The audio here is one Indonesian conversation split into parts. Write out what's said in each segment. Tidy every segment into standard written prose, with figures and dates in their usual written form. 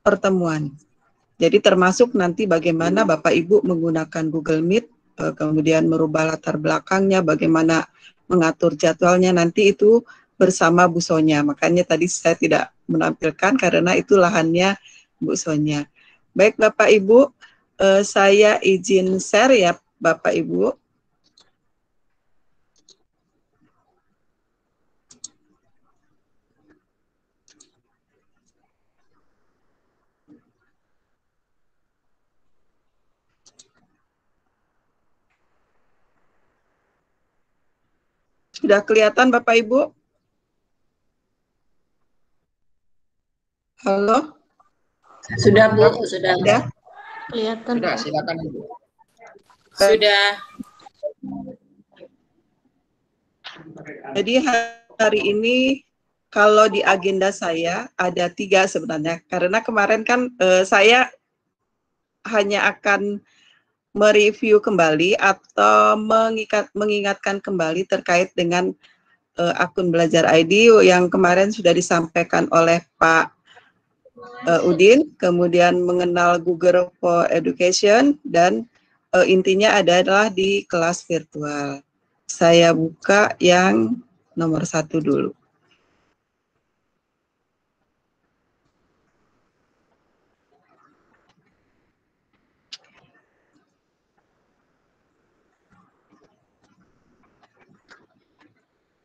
pertemuan. Jadi termasuk nanti bagaimana Bapak Ibu menggunakan Google Meet, kemudian merubah latar belakangnya, bagaimana mengatur jadwalnya, nanti itu bersama Bu Sonya. Makanya tadi saya tidak menampilkan karena itu lahannya Bu Sonya. Baik Bapak Ibu, saya izin share ya Bapak Ibu. Sudah kelihatan Bapak Ibu? Halo? Sudah Bu, sudah. Sudah? Kelihatan. Sudah, silakan Ibu. Sudah. Jadi hari ini kalau di agenda saya ada 3 sebenarnya. Karena kemarin kan saya hanya akan mereview kembali atau mengingatkan kembali terkait dengan akun Belajar ID yang kemarin sudah disampaikan oleh Pak Udin, kemudian mengenal Google for Education, dan intinya adalah di kelas virtual. Saya buka yang nomor 1 dulu.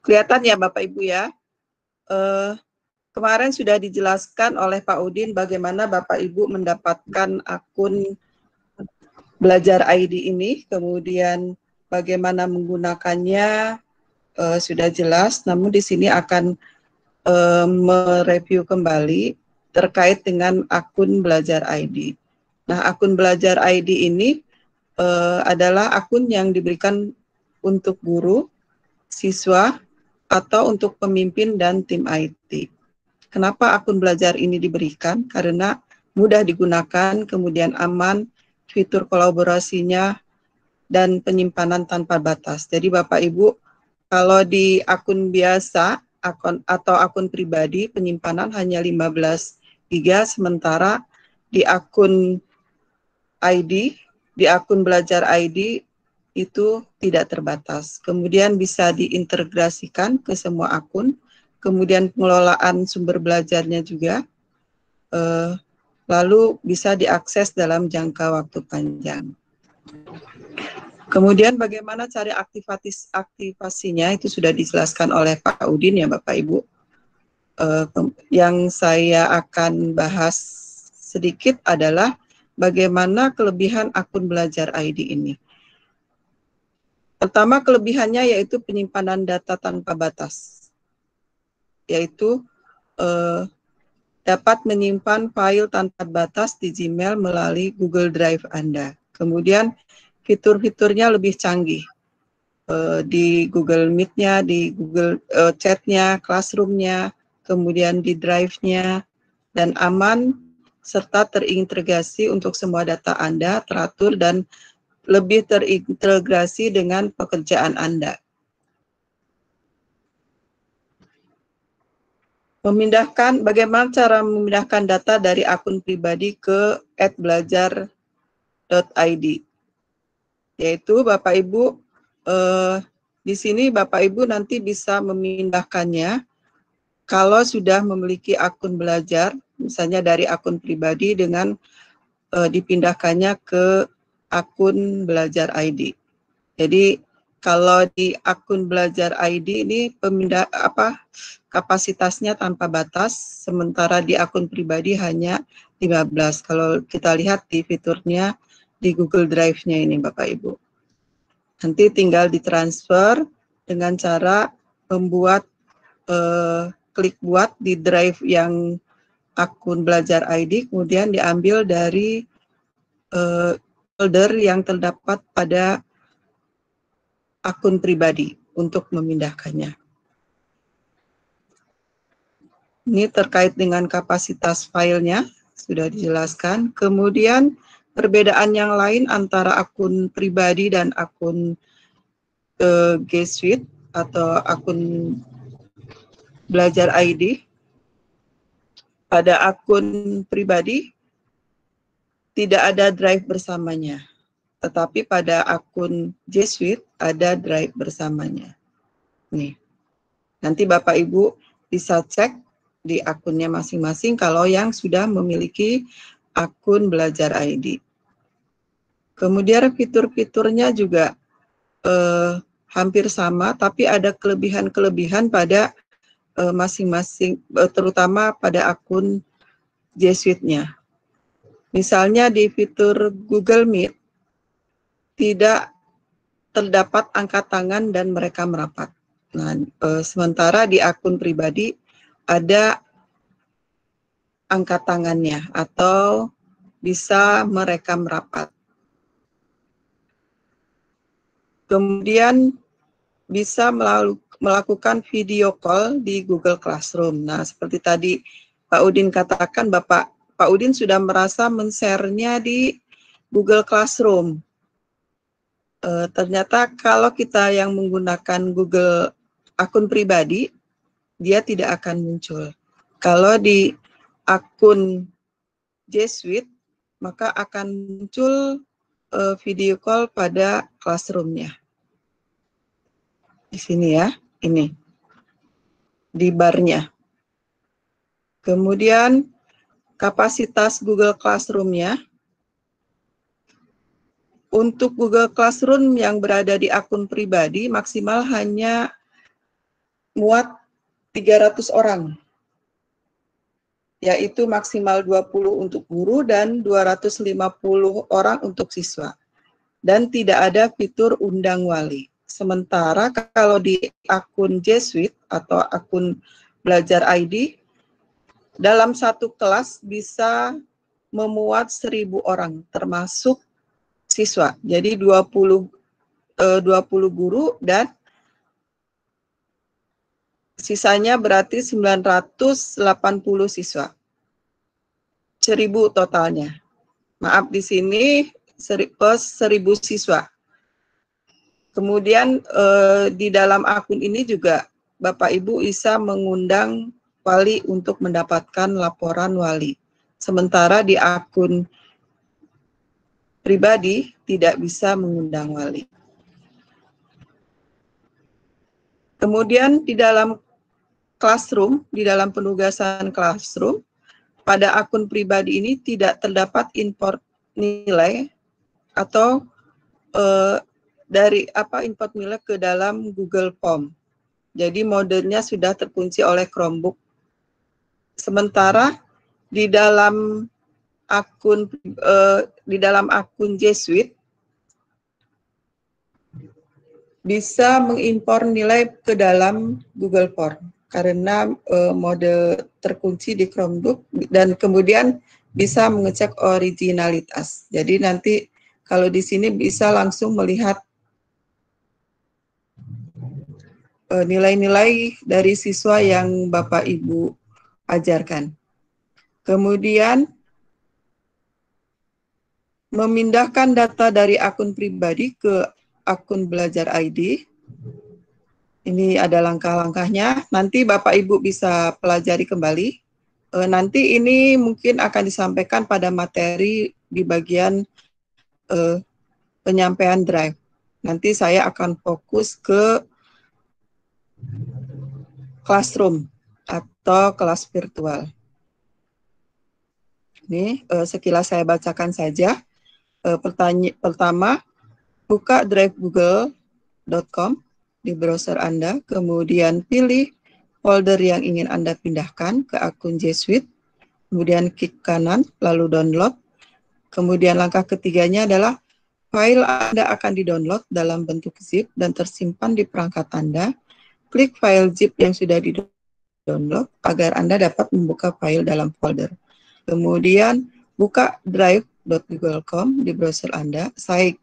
Kelihatan ya Bapak Ibu ya. Kemarin sudah dijelaskan oleh Pak Udin bagaimana Bapak Ibu mendapatkan akun Belajar ID ini, kemudian bagaimana menggunakannya sudah jelas, namun di sini akan mereview kembali terkait dengan akun Belajar ID. Nah, akun Belajar ID ini adalah akun yang diberikan untuk guru, siswa, atau untuk pemimpin dan tim IT. Kenapa akun belajar ini diberikan? Karena mudah digunakan, kemudian aman, fitur kolaborasinya, dan penyimpanan tanpa batas. Jadi Bapak Ibu, kalau di akun biasa atau akun pribadi, penyimpanan hanya 15 GB, sementara di akun ID, di akun Belajar ID, itu tidak terbatas. Kemudian bisa diintegrasikan ke semua akun, kemudian pengelolaan sumber belajarnya juga, lalu bisa diakses dalam jangka waktu panjang. Kemudian bagaimana cara aktivasinya itu sudah dijelaskan oleh Pak Udin ya Bapak Ibu. Yang saya akan bahas sedikit adalah bagaimana kelebihan akun Belajar ID ini. Pertama, kelebihannya yaitu penyimpanan data tanpa batas, yaitu dapat menyimpan file tanpa batas di Gmail melalui Google Drive Anda. Kemudian fitur-fiturnya lebih canggih di Google Meet-nya, di Google Chat-nya, Classroom-nya, kemudian di Drive-nya, dan aman serta terintegrasi untuk semua data Anda, teratur dan lebih terintegrasi dengan pekerjaan Anda. Bagaimana cara memindahkan data dari akun pribadi ke @belajar.id, yaitu Bapak Ibu di sini Bapak Ibu nanti bisa memindahkannya kalau sudah memiliki akun belajar, misalnya dari akun pribadi dengan dipindahkannya ke akun Belajar ID. Jadi kalau di akun Belajar ID ini kapasitasnya tanpa batas, sementara di akun pribadi hanya 15. Kalau kita lihat di fiturnya di Google Drive-nya ini Bapak Ibu. Nanti tinggal ditransfer dengan cara membuat klik buat di drive yang akun Belajar ID, kemudian diambil dari folder yang terdapat pada akun pribadi untuk memindahkannya. Ini terkait dengan kapasitas filenya, sudah dijelaskan. Kemudian perbedaan yang lain antara akun pribadi dan akun G Suite atau akun Belajar ID. pada akun pribadi tidak ada drive bersamanya, tetapi pada akun G Suite ada drive bersamanya. Nih, nanti Bapak Ibu bisa cek di akunnya masing-masing kalau yang sudah memiliki akun Belajar ID. Kemudian fitur-fiturnya juga hampir sama, tapi ada kelebihan-kelebihan pada masing-masing, terutama pada akun G Suite-nya. Misalnya di fitur Google Meet, tidak terdapat angkat tangan dan mereka merapat. Nah, sementara di akun pribadi ada angkat tangannya atau bisa mereka merapat. Kemudian bisa melakukan video call di Google Classroom. Nah, seperti tadi Pak Udin katakan, Pak Udin sudah merasa men-share-nya di Google Classroom. Ternyata kalau kita yang menggunakan Google akun pribadi, dia tidak akan muncul. Kalau di akun G Suite, maka akan muncul video call pada Classroom-nya. Di sini ya, ini. Di bar-nya. Kemudian kapasitas Google Classroom-nya. Untuk Google Classroom yang berada di akun pribadi maksimal hanya muat 300 orang. Yaitu maksimal 20 untuk guru dan 250 orang untuk siswa. Dan tidak ada fitur undang wali. Sementara kalau di akun G Suite atau akun Belajar ID, dalam satu kelas bisa memuat 1.000 orang, termasuk siswa. Jadi 20 guru dan sisanya berarti 980 siswa. 1.000 totalnya. Maaf, di sini 1.000 siswa. Kemudian di dalam akun ini juga Bapak Ibu bisa mengundang wali untuk mendapatkan laporan wali. Sementara di akun pribadi tidak bisa mengundang wali. Kemudian di dalam Classroom, di dalam penugasan Classroom, pada akun pribadi ini tidak terdapat import nilai atau import nilai ke dalam Google Form. Jadi modenya sudah terkunci oleh Chromebook. Sementara di dalam akun G Suite bisa mengimpor nilai ke dalam Google Form karena mode terkunci di Chromebook dan kemudian bisa mengecek originalitas. Jadi nanti kalau di sini bisa langsung melihat nilai-nilai dari siswa yang Bapak Ibu ajarkan. Kemudian memindahkan data dari akun pribadi ke akun Belajar ID. Ini ada langkah-langkahnya. Nanti Bapak Ibu bisa pelajari kembali. Nanti ini mungkin akan disampaikan pada materi di bagian penyampaian drive. Nanti saya akan fokus ke Classroom atau kelas virtual. Ini sekilas saya bacakan saja. Pertama, buka drive google.com di browser Anda, kemudian pilih folder yang ingin Anda pindahkan ke akun G Suite, kemudian klik kanan, lalu download. Kemudian langkah ketiganya adalah file Anda akan di-download dalam bentuk zip dan tersimpan di perangkat Anda. Klik file zip yang sudah di-download agar Anda dapat membuka file dalam folder. Kemudian buka drive.google.com di browser Anda. Saya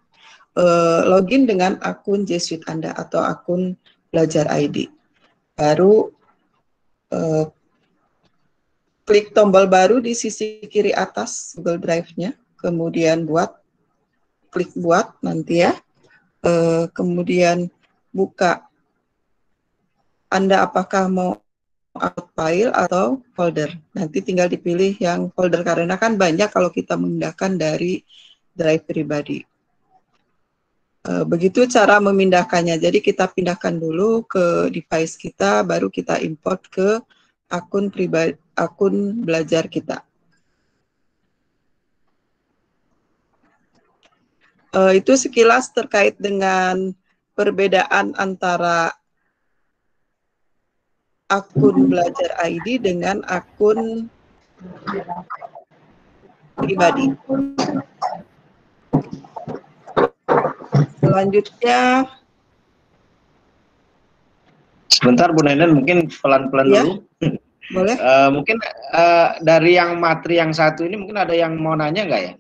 login dengan akun G Suite Anda atau akun Belajar ID. Baru klik tombol baru di sisi kiri atas Google Drive-nya. Kemudian klik buat nanti ya. Kemudian buka Anda apakah mau upload file atau folder. Nanti tinggal dipilih yang folder karena kan banyak kalau kita memindahkan dari drive pribadi. Begitu cara memindahkannya. Jadi kita pindahkan dulu ke device kita, baru kita import ke akun pribadi, akun belajar kita. Itu sekilas terkait dengan perbedaan antara akun belajar ID dengan akun pribadi. Selanjutnya, sebentar Bu Nenden, mungkin pelan-pelan ya, dulu. boleh. Mungkin dari yang materi yang satu ini mungkin ada yang mau nanya nggak ya?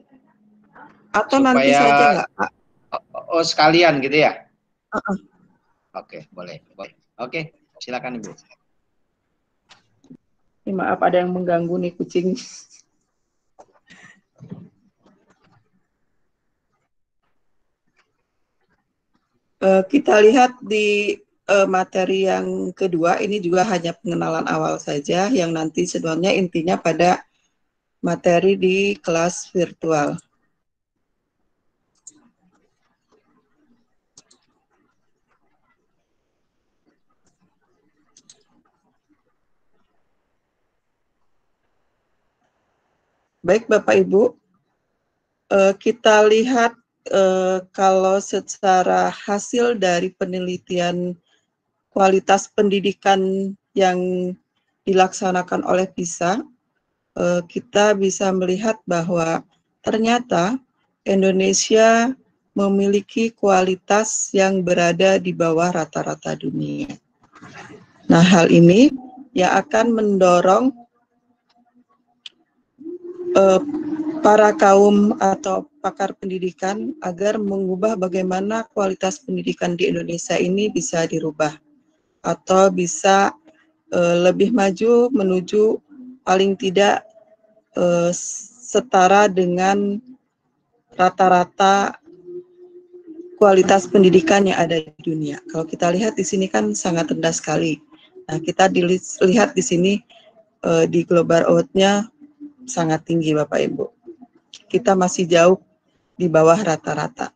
Atau Supaya, nanti saja nggak, Pak? Oh, sekalian gitu ya? Uh-uh. Oke, boleh. Oke, silakan Ibu. Maaf, ada yang mengganggu nih kucing. Kita lihat di materi yang kedua, ini juga hanya pengenalan awal saja, yang nanti sebenarnya intinya pada materi di kelas virtual. Baik Bapak Ibu, kita lihat kalau secara hasil dari penelitian kualitas pendidikan yang dilaksanakan oleh PISA, kita bisa melihat bahwa ternyata Indonesia memiliki kualitas yang berada di bawah rata-rata dunia. Nah, hal ini yang akan mendorong para kaum atau pakar pendidikan agar mengubah bagaimana kualitas pendidikan di Indonesia ini bisa dirubah atau bisa lebih maju menuju paling tidak setara dengan rata-rata kualitas pendidikan yang ada di dunia. Kalau kita lihat di sini kan sangat rendah sekali. Nah, kita lihat di sini di Global Out-nya sangat tinggi Bapak Ibu. Kita masih jauh di bawah rata-rata.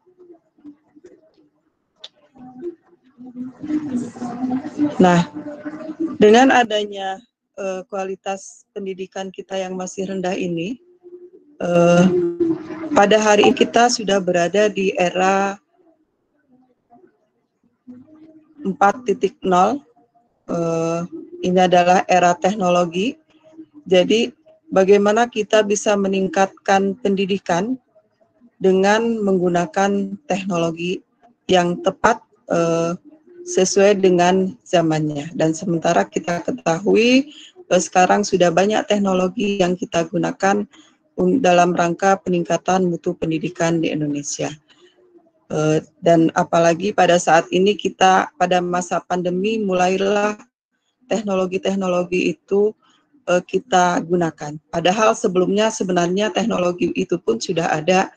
Nah, dengan adanya kualitas pendidikan kita yang masih rendah ini, pada hari ini kita sudah berada di era 4.0. Ini adalah era teknologi. Jadi bagaimana kita bisa meningkatkan pendidikan dengan menggunakan teknologi yang tepat sesuai dengan zamannya. Dan sementara kita ketahui sekarang sudah banyak teknologi yang kita gunakan dalam rangka peningkatan mutu pendidikan di Indonesia. Dan apalagi pada saat ini kita pada masa pandemi mulailah teknologi-teknologi itu kita gunakan. Padahal sebelumnya sebenarnya teknologi itu pun sudah ada,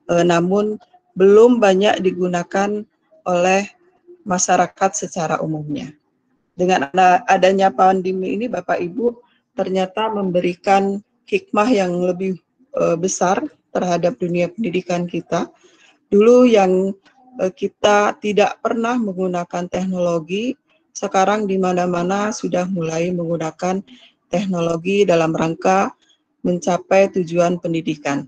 namun belum banyak digunakan oleh masyarakat secara umumnya. Dengan adanya pandemi ini, Bapak Ibu, ternyata memberikan hikmah yang lebih besar terhadap dunia pendidikan kita. Dulu yang kita tidak pernah menggunakan teknologi, sekarang di mana-mana sudah mulai menggunakan teknologi dalam rangka mencapai tujuan pendidikan.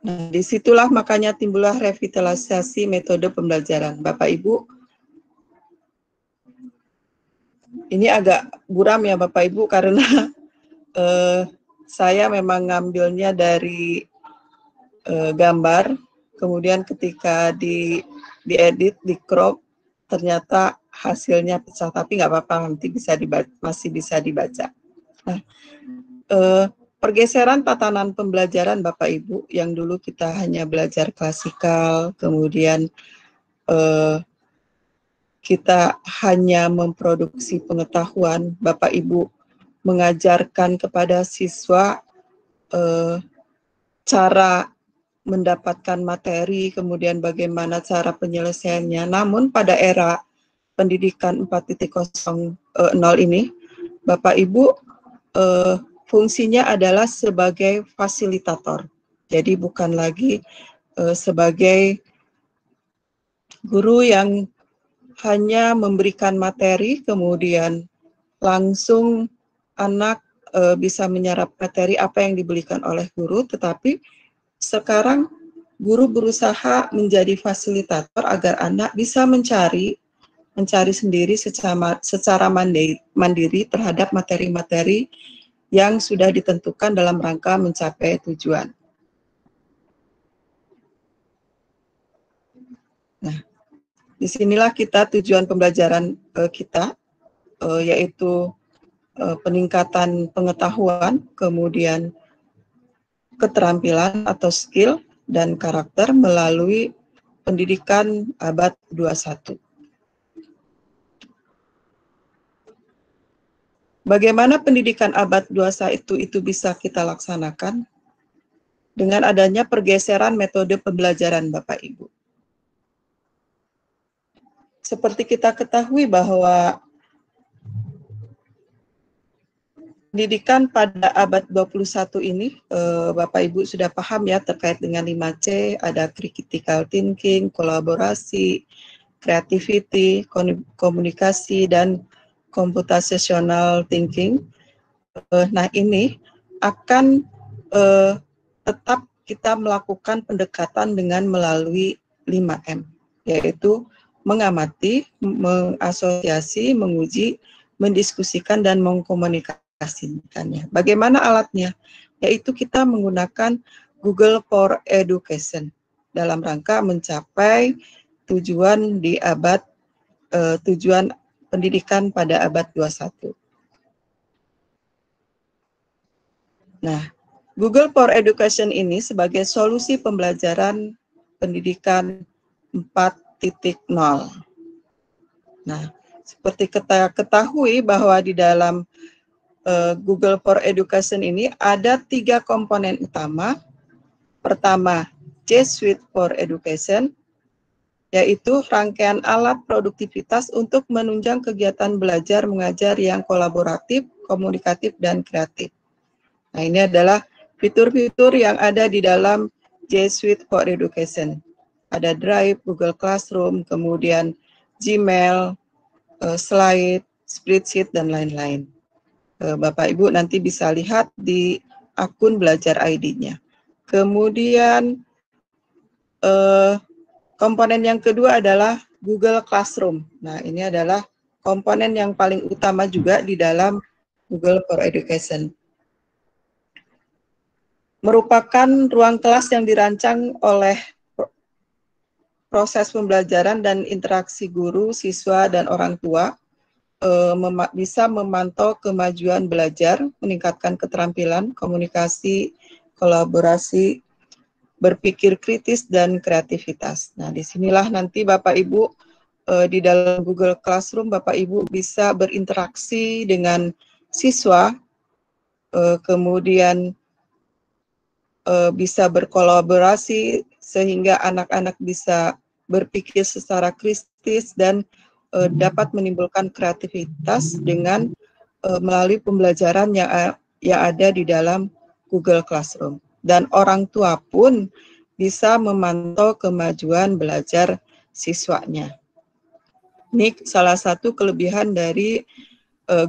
Nah, disitulah makanya timbullah revitalisasi metode pembelajaran. Bapak Ibu, ini agak buram ya Bapak Ibu karena saya memang ngambilnya dari gambar, kemudian ketika diedit, di crop, ternyata hasilnya pecah, tapi nggak apa-apa, nanti bisa masih bisa dibaca. Nah, pergeseran tatanan pembelajaran Bapak Ibu, yang dulu kita hanya belajar klasikal, kemudian kita hanya memproduksi pengetahuan, Bapak Ibu mengajarkan kepada siswa cara mendapatkan materi, kemudian bagaimana cara penyelesaiannya. Namun pada era pendidikan 4.0 ini, Bapak Ibu fungsinya adalah sebagai fasilitator. Jadi bukan lagi sebagai guru yang hanya memberikan materi, kemudian langsung anak bisa menyerap materi apa yang diberikan oleh guru, tetapi sekarang guru berusaha menjadi fasilitator agar anak bisa mencari sendiri secara mandiri terhadap materi-materi yang sudah ditentukan dalam rangka mencapai tujuan. Nah, disinilah kita tujuan pembelajaran kita, yaitu peningkatan pengetahuan, kemudian keterampilan atau skill dan karakter melalui pendidikan abad 21. Bagaimana pendidikan abad 21 itu bisa kita laksanakan? Dengan adanya pergeseran metode pembelajaran, Bapak Ibu. Seperti kita ketahui bahwa pendidikan pada abad 21 ini, Bapak Ibu sudah paham ya terkait dengan 5C, ada critical thinking, kolaborasi, creativity, komunikasi, dan computational thinking. Nah, ini akan tetap kita melakukan pendekatan dengan melalui 5M, yaitu mengamati, mengasosiasi, menguji, mendiskusikan, dan mengkomunikasikannya. Bagaimana alatnya? Yaitu kita menggunakan Google for Education dalam rangka mencapai tujuan di abad tujuan pendidikan pada abad 21. Nah, Google for Education ini sebagai solusi pembelajaran pendidikan 4.0. Nah, seperti kita ketahui bahwa di dalam Google for Education ini ada 3 komponen utama. Pertama, G Suite for Education, yaitu rangkaian alat produktivitas untuk menunjang kegiatan belajar mengajar yang kolaboratif, komunikatif, dan kreatif. Nah, ini adalah fitur-fitur yang ada di dalam G Suite for Education. Ada Drive, Google Classroom, kemudian Gmail, Slide, Spreadsheet, dan lain-lain. Bapak Ibu nanti bisa lihat di akun Belajar ID-nya. Kemudian komponen yang kedua adalah Google Classroom. Nah, ini adalah komponen yang paling utama juga di dalam Google for Education. Merupakan ruang kelas yang dirancang oleh proses pembelajaran dan interaksi guru, siswa, dan orang tua, bisa memantau kemajuan belajar, meningkatkan keterampilan, komunikasi, kolaborasi, berpikir kritis, dan kreativitas. Nah, disinilah nanti Bapak Ibu di dalam Google Classroom, Bapak Ibu bisa berinteraksi dengan siswa, kemudian bisa berkolaborasi sehingga anak-anak bisa berpikir secara kritis dan dapat menimbulkan kreativitas dengan melalui pembelajaran yang ada di dalam Google Classroom. Dan orang tua pun bisa memantau kemajuan belajar siswanya. Ini salah satu kelebihan dari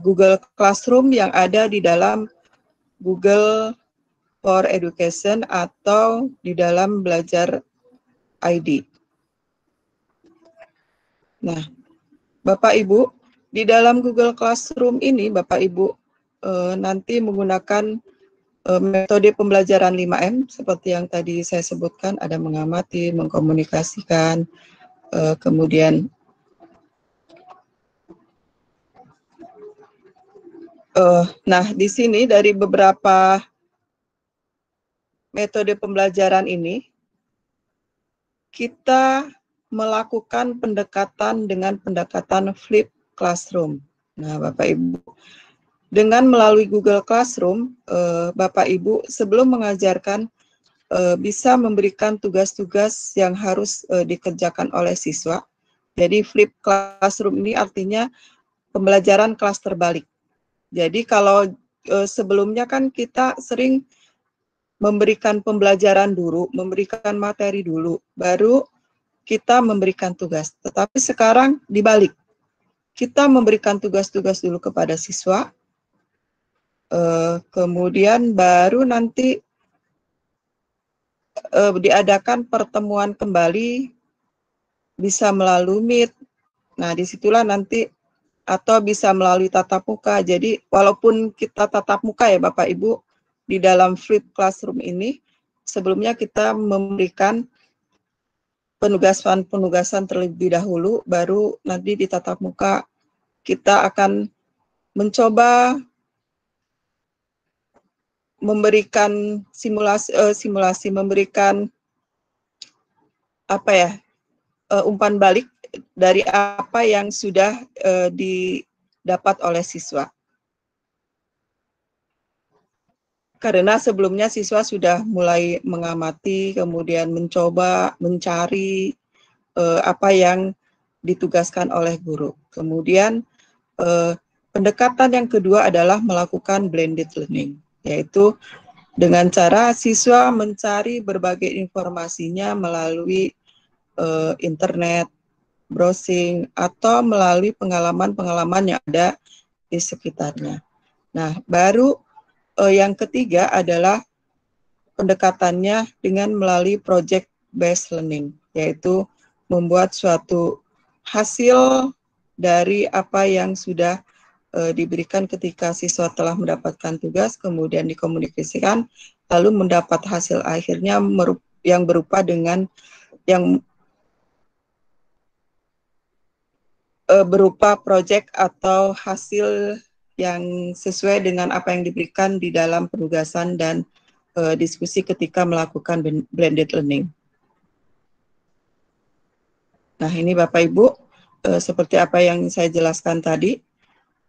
Google Classroom yang ada di dalam Google for Education atau di dalam Belajar ID. Nah, Bapak Ibu, di dalam Google Classroom ini Bapak Ibu nanti menggunakan metode pembelajaran 5M seperti yang tadi saya sebutkan, ada mengamati, mengkomunikasikan, kemudian nah di sini dari beberapa metode pembelajaran ini kita melakukan pendekatan dengan pendekatan flip classroom. Nah, Bapak Ibu, dengan melalui Google Classroom, Bapak Ibu sebelum mengajarkan bisa memberikan tugas-tugas yang harus dikerjakan oleh siswa. Jadi flip classroom ini artinya pembelajaran kelas terbalik. Jadi kalau sebelumnya kan kita sering memberikan pembelajaran dulu, memberikan materi dulu, baru kita memberikan tugas. Tetapi sekarang dibalik. Kita memberikan tugas-tugas dulu kepada siswa, kemudian baru nanti diadakan pertemuan kembali, bisa melalui Meet. Nah, disitulah nanti, atau bisa melalui tatap muka. Jadi, walaupun kita tatap muka ya Bapak Ibu, di dalam flip classroom ini, sebelumnya kita memberikan penugasan terlebih dahulu, baru nanti di tatap muka kita akan mencoba memberikan simulasi, memberikan apa ya, umpan balik dari apa yang sudah didapat oleh siswa. Karena sebelumnya siswa sudah mulai mengamati, kemudian mencoba mencari apa yang ditugaskan oleh guru. Kemudian pendekatan yang kedua adalah melakukan blended learning, yaitu dengan cara siswa mencari berbagai informasinya melalui internet, browsing, atau melalui pengalaman-pengalaman yang ada di sekitarnya. Nah, baru yang ketiga adalah pendekatannya dengan melalui project based learning, yaitu membuat suatu hasil dari apa yang sudah diberikan ketika siswa telah mendapatkan tugas, kemudian dikomunikasikan, lalu mendapat hasil akhirnya yang berupa dengan yang berupa project atau hasil yang sesuai dengan apa yang diberikan di dalam penugasan dan diskusi ketika melakukan blended learning. Nah, ini Bapak Ibu, seperti apa yang saya jelaskan tadi,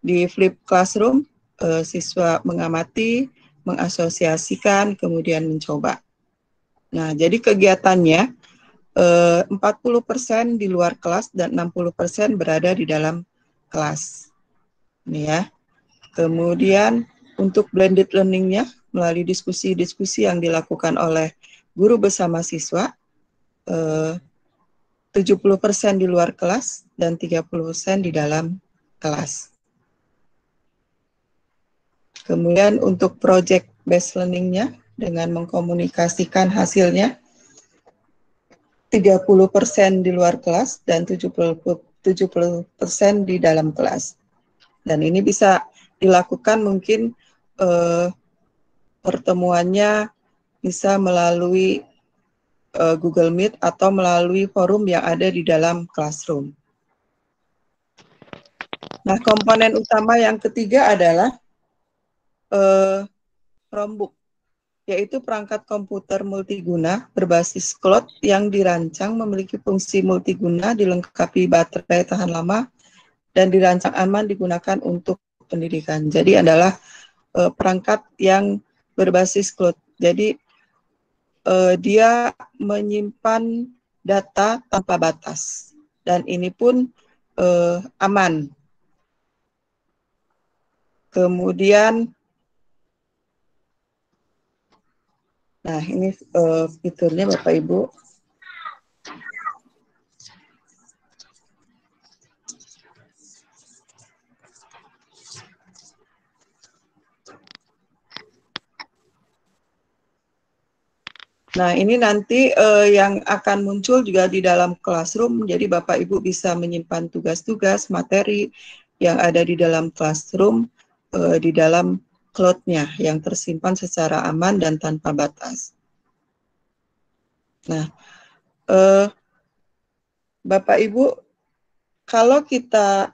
di flip classroom, siswa mengamati, mengasosiasikan, kemudian mencoba. Nah, jadi kegiatannya 40% di luar kelas dan 60% berada di dalam kelas. Ini ya. Kemudian untuk blended learning-nya melalui diskusi-diskusi yang dilakukan oleh guru bersama siswa, 70% di luar kelas dan 30% di dalam kelas. Kemudian untuk project based learning-nya dengan mengkomunikasikan hasilnya, 30% di luar kelas dan 70% di dalam kelas. Dan ini bisa dilakukan mungkin pertemuannya bisa melalui Google Meet atau melalui forum yang ada di dalam classroom. Nah, komponen utama yang ketiga adalah Chromebook, yaitu perangkat komputer multiguna berbasis cloud yang dirancang memiliki fungsi multiguna, dilengkapi baterai tahan lama, dan dirancang aman digunakan untuk pendidikan. Jadi adalah perangkat yang berbasis cloud. Jadi dia menyimpan data tanpa batas. Dan ini pun aman. Kemudian, nah ini fiturnya Bapak Ibu. Nah, ini nanti yang akan muncul juga di dalam classroom, jadi Bapak Ibu bisa menyimpan tugas-tugas, materi yang ada di dalam classroom, di dalam cloud-nya, yang tersimpan secara aman dan tanpa batas. Nah, Bapak Ibu, kalau kita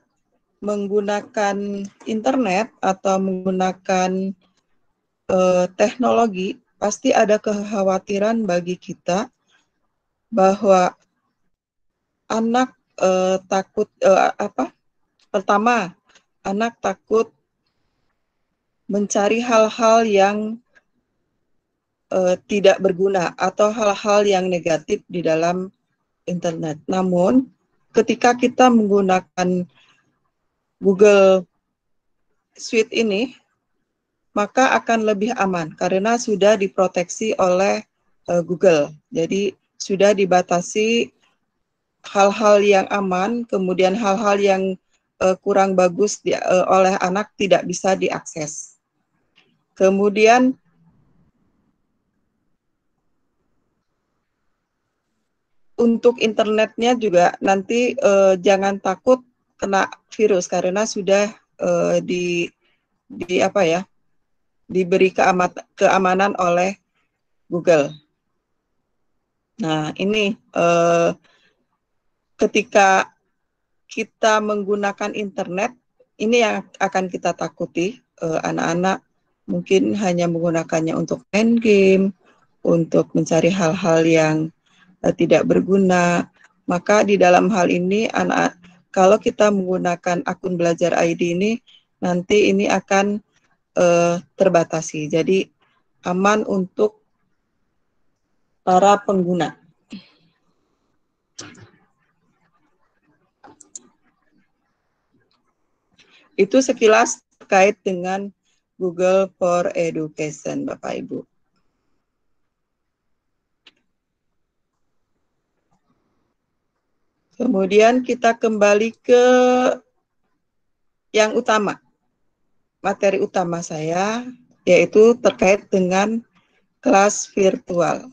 menggunakan internet atau menggunakan teknologi, pasti ada kekhawatiran bagi kita bahwa anak takut pertama, anak takut mencari hal-hal yang tidak berguna atau hal-hal yang negatif di dalam internet. Namun ketika kita menggunakan Google Suite ini, maka akan lebih aman karena sudah diproteksi oleh Google. Jadi sudah dibatasi hal-hal yang aman, kemudian hal-hal yang kurang bagus oleh anak tidak bisa diakses. Kemudian untuk internetnya juga nanti jangan takut kena virus karena sudah diberi keamanan oleh Google. Nah, ini ketika kita menggunakan internet, ini yang akan kita takuti. Anak-anak mungkin hanya menggunakannya untuk main game, untuk mencari hal-hal yang tidak berguna. Maka di dalam hal ini, kalau kita menggunakan akun Belajar ID ini, nanti ini akan terbatasi. Jadi aman untuk para pengguna. Itu sekilas terkait dengan Google for Education, Bapak Ibu. Kemudian kita kembali ke yang utama. Materi utama saya yaitu terkait dengan kelas virtual.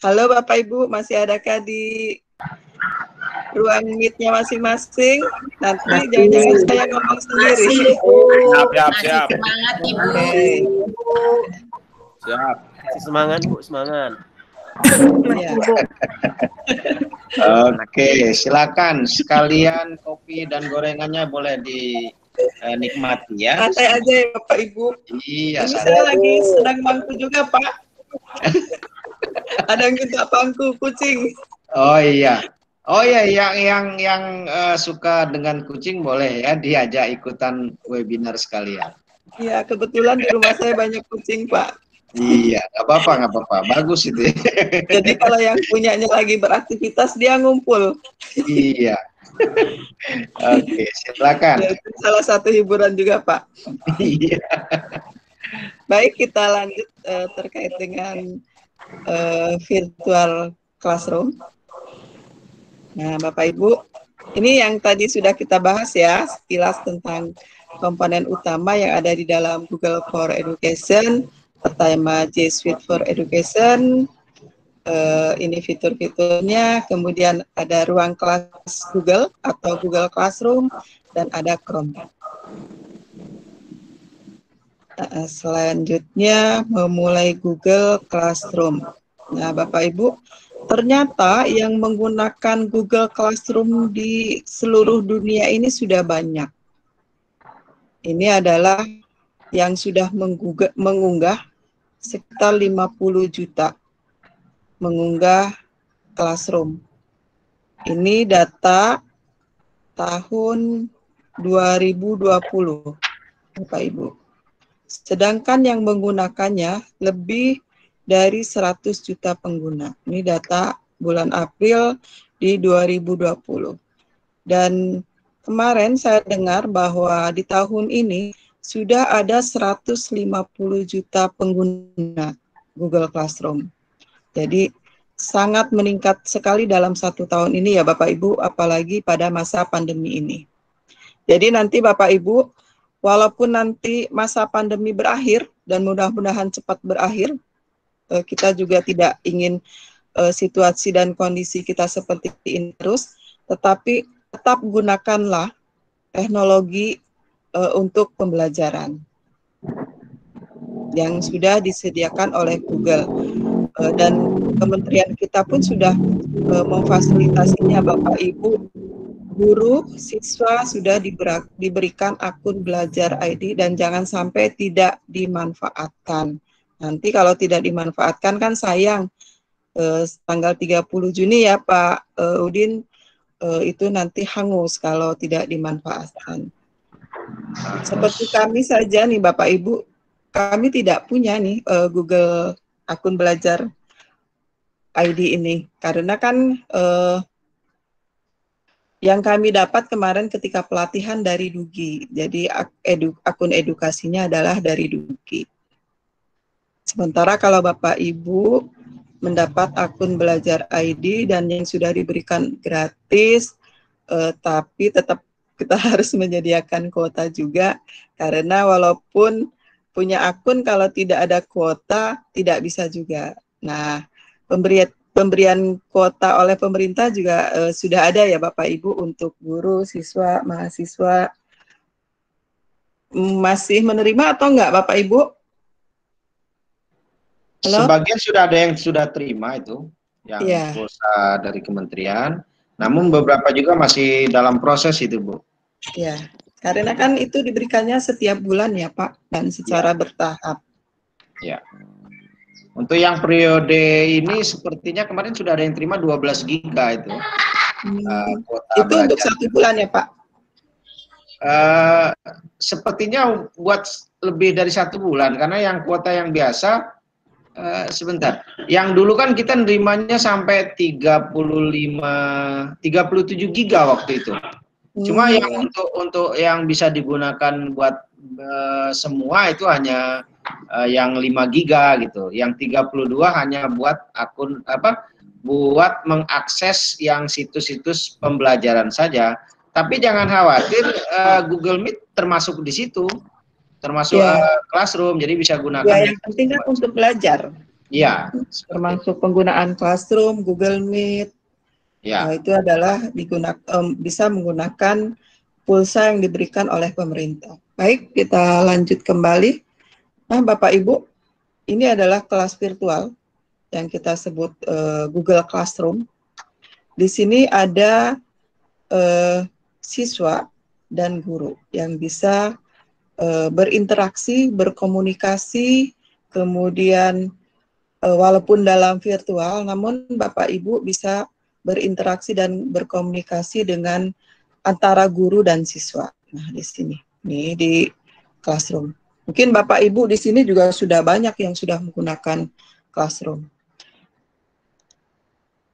Halo Bapak Ibu, masih adakah di ruang meet-nya masing-masing? Nanti jangan-jangan saya ngomong sendiri. Siap. Semangat Ibu. Okay. Siap. Semangat Bu, semangat. Ya. Oke, silakan sekalian kopi dan gorengannya boleh dinikmati ya. Santai aja ya Bapak Ibu. Iya, Ini saya lagi sedang mangku juga Pak. Ada yang minta pangku kucing. Oh iya. Oh iya, yang suka dengan kucing boleh ya diajak ikutan webinar sekalian. Iya, kebetulan di rumah saya banyak kucing Pak. Iya, nggak apa-apa, bagus itu. Jadi kalau yang punyanya lagi beraktivitas dia ngumpul. Iya. Oke, silakan. Ya, itu salah satu hiburan juga Pak. Iya. Baik, kita lanjut terkait dengan virtual classroom. Nah, Bapak Ibu, ini yang tadi sudah kita bahas ya, sekilas tentang komponen utama yang ada di dalam Google for Education. Pertama, G Suite for Education, ini fitur-fiturnya, kemudian ada ruang kelas Google atau Google Classroom, dan ada Chrome. Selanjutnya, memulai Google Classroom. Nah, Bapak Ibu, ternyata yang menggunakan Google Classroom di seluruh dunia ini sudah banyak. Ini adalah yang sudah mengunggah sekitar 50 juta mengunggah Classroom. Ini data tahun 2020, Bapak Ibu. Sedangkan yang menggunakannya lebih dari 100 juta pengguna. Ini data bulan April di 2020. Dan kemarin saya dengar bahwa di tahun ini sudah ada 150 juta pengguna Google Classroom. Jadi sangat meningkat sekali dalam 1 tahun ini ya Bapak Ibu, apalagi pada masa pandemi ini. Jadi nanti Bapak Ibu, walaupun nanti masa pandemi berakhir, dan mudah-mudahan cepat berakhir, kita juga tidak ingin situasi dan kondisi kita seperti ini terus, tetapi tetap gunakanlah teknologi untuk pembelajaran yang sudah disediakan oleh Google. Dan kementerian kita pun sudah memfasilitasinya Bapak Ibu. Guru, siswa sudah diberikan akun Belajar ID dan jangan sampai tidak dimanfaatkan. Nanti kalau tidak dimanfaatkan kan sayang, tanggal 30 Juni ya Pak Udin, itu nanti hangus kalau tidak dimanfaatkan. Seperti kami saja nih Bapak Ibu, kami tidak punya nih Google akun belajar ID ini, karena kan yang kami dapat kemarin ketika pelatihan dari Dugi, jadi akun edukasinya adalah dari Dugi. Sementara kalau Bapak Ibu mendapat akun belajar ID dan yang sudah diberikan gratis, tapi tetap kita harus menyediakan kuota juga, karena walaupun punya akun kalau tidak ada kuota tidak bisa juga. Nah, pemberian kuota oleh pemerintah juga sudah ada ya Bapak Ibu untuk guru, siswa, mahasiswa. Masih menerima atau enggak Bapak Ibu? Halo? Sebagian sudah ada yang sudah terima itu, yang pulsa dari kementerian. Namun beberapa juga masih dalam proses itu, Bu. Ya, karena kan itu diberikannya setiap bulan ya Pak, dan secara bertahap. Ya. Untuk yang periode ini sepertinya kemarin sudah ada yang terima 12 giga itu. Itu belajar. Untuk 1 bulan ya Pak? Sepertinya buat lebih dari 1 bulan, karena yang kuota yang biasa, sebentar. Yang dulu kan kita nerimanya sampai 37 giga waktu itu. Cuma yang untuk yang bisa digunakan buat semua itu hanya yang 5 giga gitu. Yang 32 hanya buat akun buat mengakses yang situs-situs pembelajaran saja. Tapi jangan khawatir, Google Meet termasuk di situ. Termasuk Classroom, jadi bisa gunakan. Ya, yang penting kan untuk belajar. Iya. Termasuk penggunaan Classroom, Google Meet. Ya. Itu adalah bisa menggunakan pulsa yang diberikan oleh pemerintah. Baik, kita lanjut kembali. Nah, Bapak Ibu, ini adalah kelas virtual yang kita sebut Google Classroom. Di sini ada siswa dan guru yang bisa berinteraksi, berkomunikasi, kemudian walaupun dalam virtual, namun Bapak Ibu bisa berinteraksi dan berkomunikasi dengan antara guru dan siswa. Nah, di sini, nih di Classroom. Mungkin Bapak Ibu di sini juga sudah banyak yang sudah menggunakan Classroom.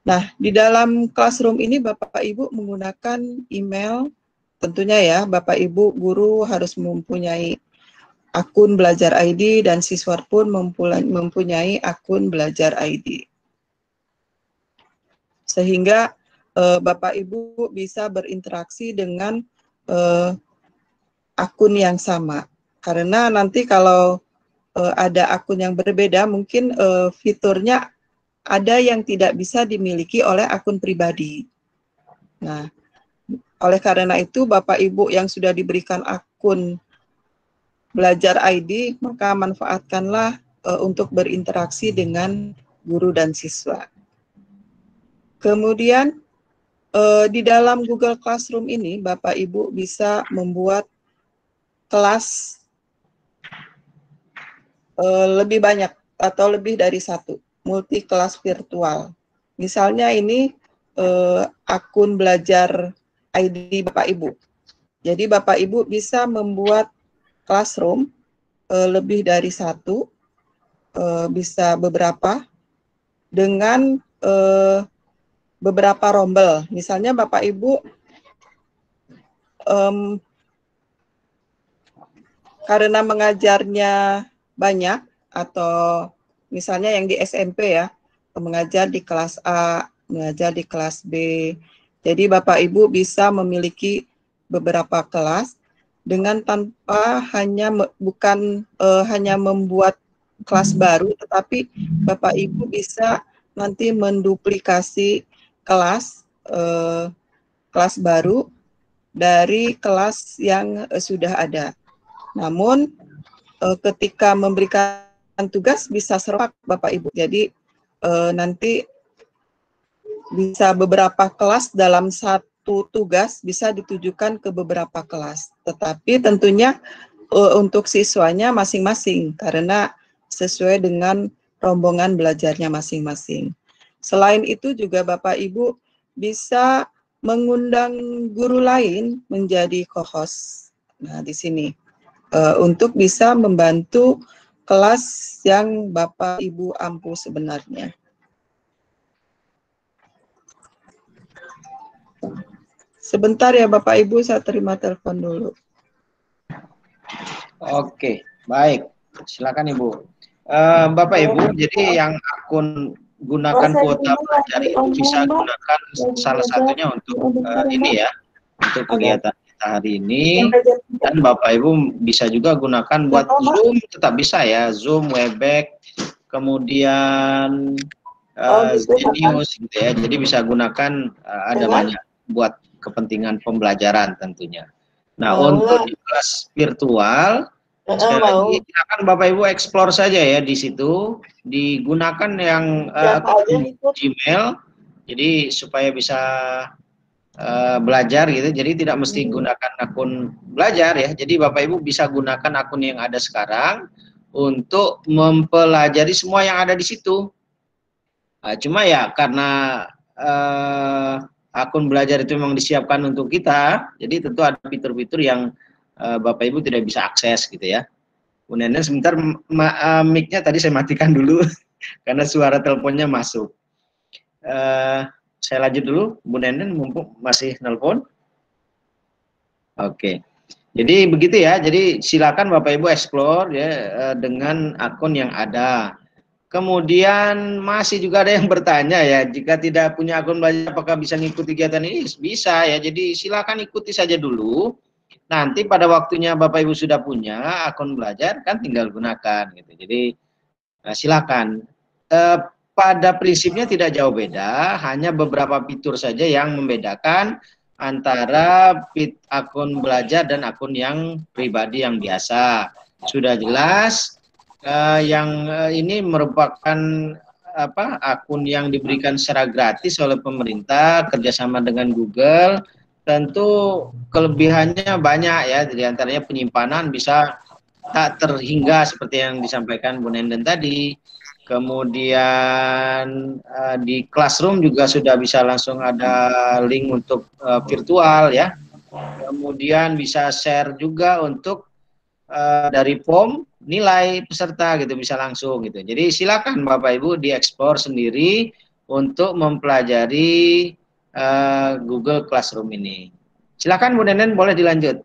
Nah, di dalam Classroom ini Bapak Ibu menggunakan email, tentunya ya, Bapak Ibu guru harus mempunyai akun belajar ID dan siswa pun mempunyai akun belajar ID. Sehingga Bapak Ibu bisa berinteraksi dengan akun yang sama. Karena nanti kalau ada akun yang berbeda, mungkin fiturnya ada yang tidak bisa dimiliki oleh akun pribadi. Nah, oleh karena itu Bapak Ibu yang sudah diberikan akun belajar ID, maka manfaatkanlah untuk berinteraksi dengan guru dan siswa. Kemudian di dalam Google Classroom ini Bapak Ibu bisa membuat kelas lebih banyak atau lebih dari 1, multi kelas virtual. Misalnya ini akun belajar ID Bapak Ibu. Jadi Bapak Ibu bisa membuat Classroom lebih dari 1, bisa beberapa, dengan beberapa rombel. Misalnya Bapak Ibu karena mengajarnya banyak, atau misalnya yang di SMP ya, mengajar di kelas A, mengajar di kelas B. Jadi Bapak Ibu bisa memiliki beberapa kelas dengan tanpa bukan hanya membuat kelas baru, tetapi Bapak Ibu bisa nanti menduplikasi kelas baru dari kelas yang sudah ada. Namun ketika memberikan tugas bisa serempak Bapak Ibu. Jadi nanti bisa beberapa kelas dalam satu tugas bisa ditujukan ke beberapa kelas. Tetapi tentunya untuk siswanya masing-masing karena sesuai dengan rombongan belajarnya masing-masing. Selain itu juga Bapak Ibu bisa mengundang guru lain menjadi co-host. Nah, di sini untuk bisa membantu kelas yang Bapak Ibu ampu sebenarnya. Sebentar ya Bapak Ibu, saya terima telepon dulu. Oke, baik. Silakan Ibu. Bapak Ibu, jadi yang akun gunakan kuota belajar itu bisa gunakan salah satunya untuk ini ya, untuk kegiatan kita hari ini. Dan Bapak Ibu bisa juga gunakan buat Zoom, tetap bisa ya, Zoom, Webex, kemudian Zenius gitu ya. Jadi bisa gunakan ada banyak buat kepentingan pembelajaran tentunya. Nah, untuk di kelas virtual sekali lagi silakan Bapak Ibu explore saja ya di situ, digunakan yang akun Gmail, jadi supaya bisa belajar gitu. Jadi tidak mesti gunakan akun belajar ya. Jadi Bapak Ibu bisa gunakan akun yang ada sekarang untuk mempelajari semua yang ada di situ. Cuma ya karena akun belajar itu memang disiapkan untuk kita, jadi tentu ada fitur-fitur yang Bapak Ibu tidak bisa akses gitu ya. Bu Nenen sebentar, mic-nya tadi saya matikan dulu karena suara teleponnya masuk. Saya lanjut dulu, Bu Nenen mumpung masih nelpon. Oke. Jadi begitu ya. Jadi silakan Bapak Ibu explore ya dengan akun yang ada. Kemudian masih juga ada yang bertanya ya, jika tidak punya akun belajar apakah bisa mengikuti kegiatan ini? Bisa ya, jadi silakan ikuti saja dulu. Nanti pada waktunya Bapak Ibu sudah punya akun belajar, kan tinggal gunakan gitu. Jadi silakan. Pada prinsipnya tidak jauh beda, hanya beberapa fitur saja yang membedakan antara akun belajar dan akun yang pribadi yang biasa. Sudah jelas. Yang ini merupakan akun yang diberikan secara gratis oleh pemerintah kerjasama dengan Google. Tentu kelebihannya banyak ya, di antaranya penyimpanan bisa tak terhingga seperti yang disampaikan Bu Nenden tadi. Kemudian di Classroom juga sudah bisa langsung ada link untuk virtual ya. Kemudian bisa share juga untuk dari form nilai peserta gitu, bisa langsung gitu. Jadi silakan Bapak Ibu diekspor sendiri untuk mempelajari Google Classroom ini. Silakan Bu Nenen, boleh dilanjut.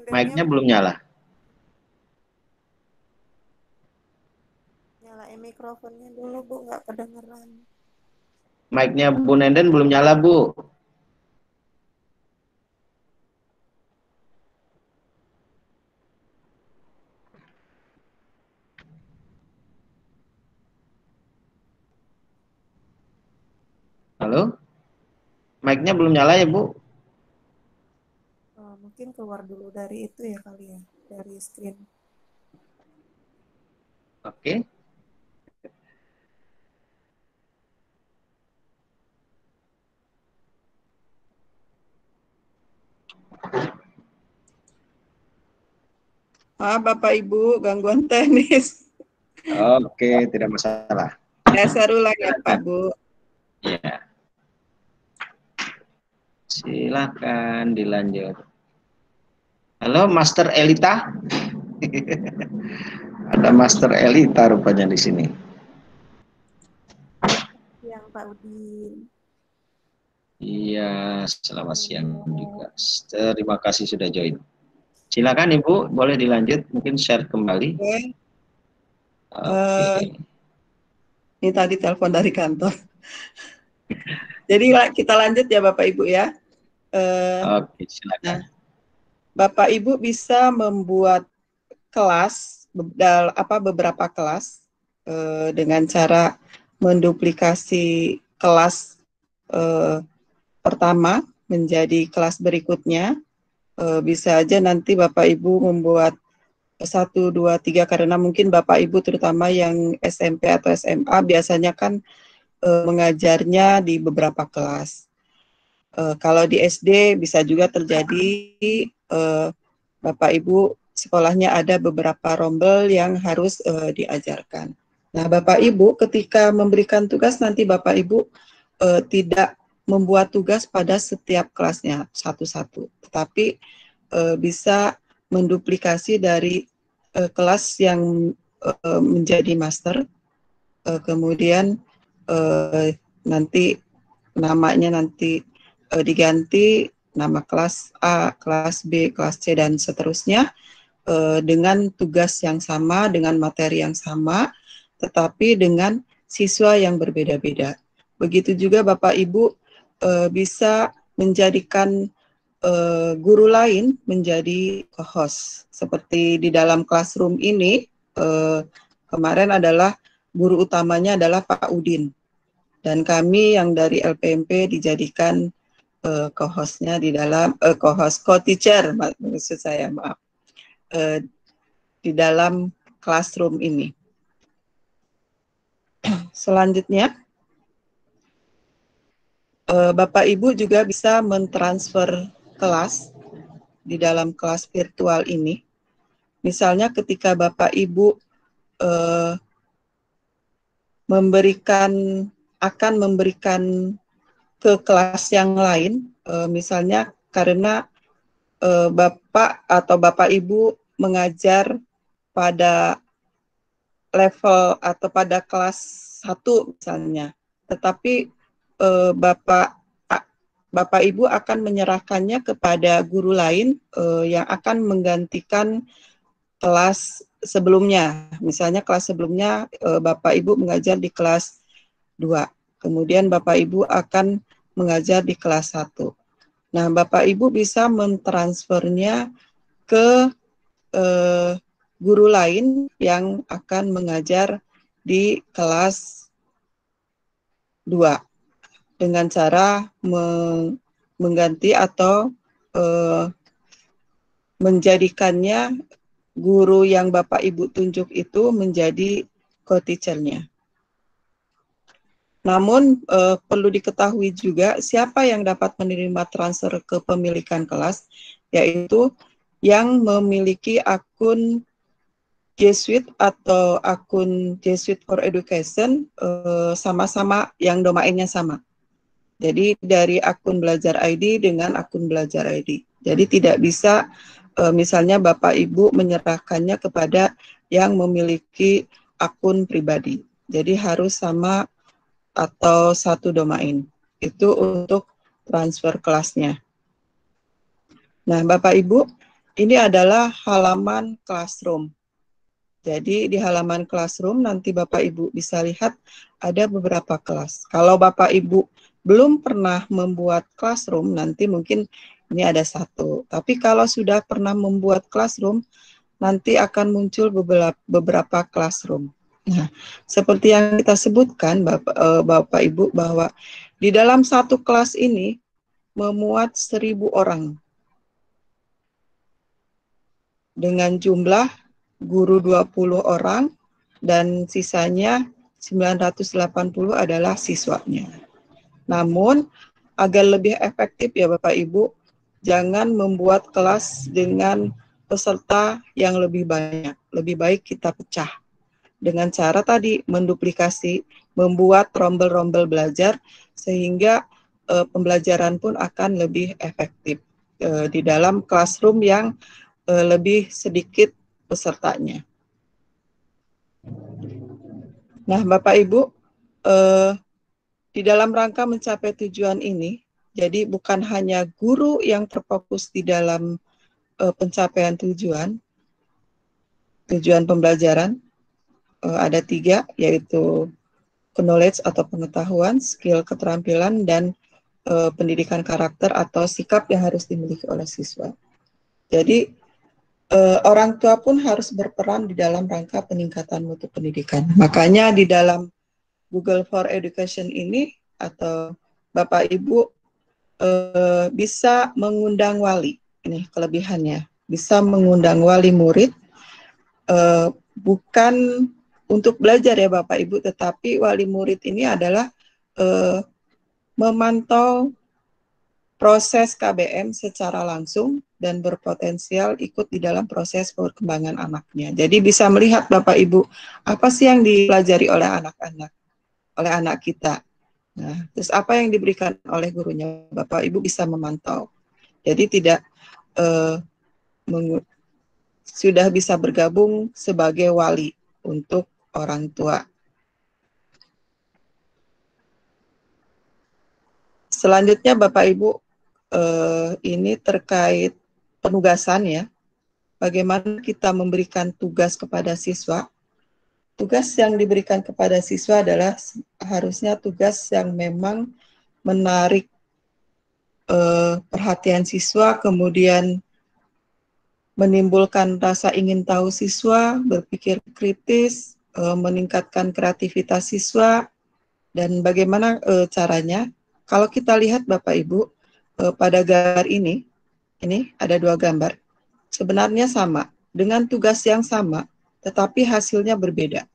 Mic-nya belum nyala. Nyalain mikrofonnya dulu, Bu, nggak kedengeran. Mic-nya Bu Nenden belum nyala, Bu. Halo? Mic-nya belum nyala ya, Bu? Mungkin keluar dulu dari itu ya kali ya, dari screen. Oke. Bapak Ibu, gangguan teknis. Oke, tidak masalah. Saya ulang ya Pak Bu. Ya. Silakan dilanjut. Halo, Master Elita. Ada Master Elita rupanya di sini. Yang Pak Udin. Iya, selamat siang juga. Terima kasih sudah join. Silakan Ibu, boleh dilanjut, mungkin share kembali. Oke. Ini tadi telepon dari kantor. Jadi kita lanjut ya Bapak Ibu ya. Oke, silakan. Nah, Bapak Ibu bisa membuat kelas, beberapa kelas dengan cara menduplikasi kelas pertama menjadi kelas berikutnya. Bisa aja nanti Bapak Ibu membuat 1, 2, 3 karena mungkin Bapak Ibu terutama yang SMP atau SMA biasanya kan mengajarnya di beberapa kelas. Kalau di SD bisa juga terjadi Bapak Ibu sekolahnya ada beberapa rombel yang harus diajarkan. Nah, Bapak Ibu ketika memberikan tugas nanti Bapak Ibu tidak membuat tugas pada setiap kelasnya satu-satu, tetapi bisa menduplikasi dari kelas yang menjadi master, kemudian nanti namanya nanti diganti nama kelas A, kelas B, kelas C, dan seterusnya dengan tugas yang sama, dengan materi yang sama, tetapi dengan siswa yang berbeda-beda. Begitu juga Bapak Ibu bisa menjadikan guru lain menjadi co-host. Seperti di dalam classroom ini, kemarin adalah guru utamanya adalah Pak Udin. Dan kami yang dari LPMP dijadikan co-hostnya di dalam, co-teacher, maksud saya, maaf. Di dalam classroom ini. Selanjutnya, Bapak Ibu juga bisa mentransfer kelas di dalam kelas virtual ini. Misalnya ketika Bapak Ibu akan memberikan ke kelas yang lain, misalnya karena Bapak atau Bapak Ibu mengajar pada level atau pada kelas 1 misalnya, tetapi Bapak Ibu akan menyerahkannya kepada guru lain yang akan menggantikan kelas sebelumnya. Misalnya kelas sebelumnya Bapak Ibu mengajar di kelas 2, kemudian Bapak Ibu akan mengajar di kelas 1. Nah, Bapak Ibu bisa mentransfernya ke guru lain yang akan mengajar di kelas 2 dengan cara mengganti atau menjadikannya guru yang Bapak Ibu tunjuk itu menjadi co-teacher-nya. Namun perlu diketahui juga siapa yang dapat menerima transfer kepemilikan kelas, yaitu yang memiliki akun G Suite atau akun G Suite for Education, sama-sama yang domainnya sama. Jadi dari akun Belajar ID dengan akun Belajar ID. Jadi tidak bisa misalnya Bapak Ibu menyerahkannya kepada yang memiliki akun pribadi. Jadi harus sama atau satu domain. Itu untuk transfer kelasnya. Nah, Bapak Ibu, ini adalah halaman classroom. Jadi di halaman classroom nanti Bapak Ibu bisa lihat ada beberapa kelas. Kalau Bapak Ibu belum pernah membuat classroom, nanti mungkin ini ada 1. Tapi kalau sudah pernah membuat classroom, nanti akan muncul beberapa classroom. Nah, seperti yang kita sebutkan Bapak Ibu, bahwa di dalam satu kelas ini memuat 1000 orang. Dengan jumlah guru 20 orang dan sisanya 980 adalah siswanya. Namun agar lebih efektif ya Bapak Ibu, jangan membuat kelas dengan peserta yang lebih banyak. Lebih baik kita pecah dengan cara tadi menduplikasi, membuat rombel-rombel belajar sehingga pembelajaran pun akan lebih efektif di dalam classroom yang lebih sedikit pesertanya. Nah, Bapak Ibu, di dalam rangka mencapai tujuan ini, jadi bukan hanya guru yang terfokus di dalam pencapaian tujuan pembelajaran, ada 3, yaitu knowledge atau pengetahuan, skill keterampilan, dan pendidikan karakter atau sikap yang harus dimiliki oleh siswa. Jadi orang tua pun harus berperan di dalam rangka peningkatan mutu pendidikan. Makanya di dalam Google for Education ini atau Bapak Ibu bisa mengundang wali. Ini kelebihannya, bisa mengundang wali murid, bukan untuk belajar ya Bapak Ibu, tetapi wali murid ini adalah memantau proses KBM secara langsung dan berpotensial ikut di dalam proses perkembangan anaknya. Jadi bisa melihat Bapak Ibu, apa sih yang dipelajari oleh anak-anak, oleh anak kita. Nah, terus apa yang diberikan oleh gurunya, Bapak Ibu bisa memantau. Jadi tidak sudah bisa bergabung sebagai wali untuk orang tua. Selanjutnya Bapak Ibu, ini terkait penugasan ya. Bagaimana kita memberikan tugas kepada siswa. Tugas yang diberikan kepada siswa adalah harusnya tugas yang memang menarik perhatian siswa, kemudian menimbulkan rasa ingin tahu siswa, berpikir kritis, meningkatkan kreativitas siswa, dan bagaimana caranya. Kalau kita lihat Bapak Ibu, pada gambar ini ada 2 gambar. Sebenarnya sama, dengan tugas yang sama, tetapi hasilnya berbeda.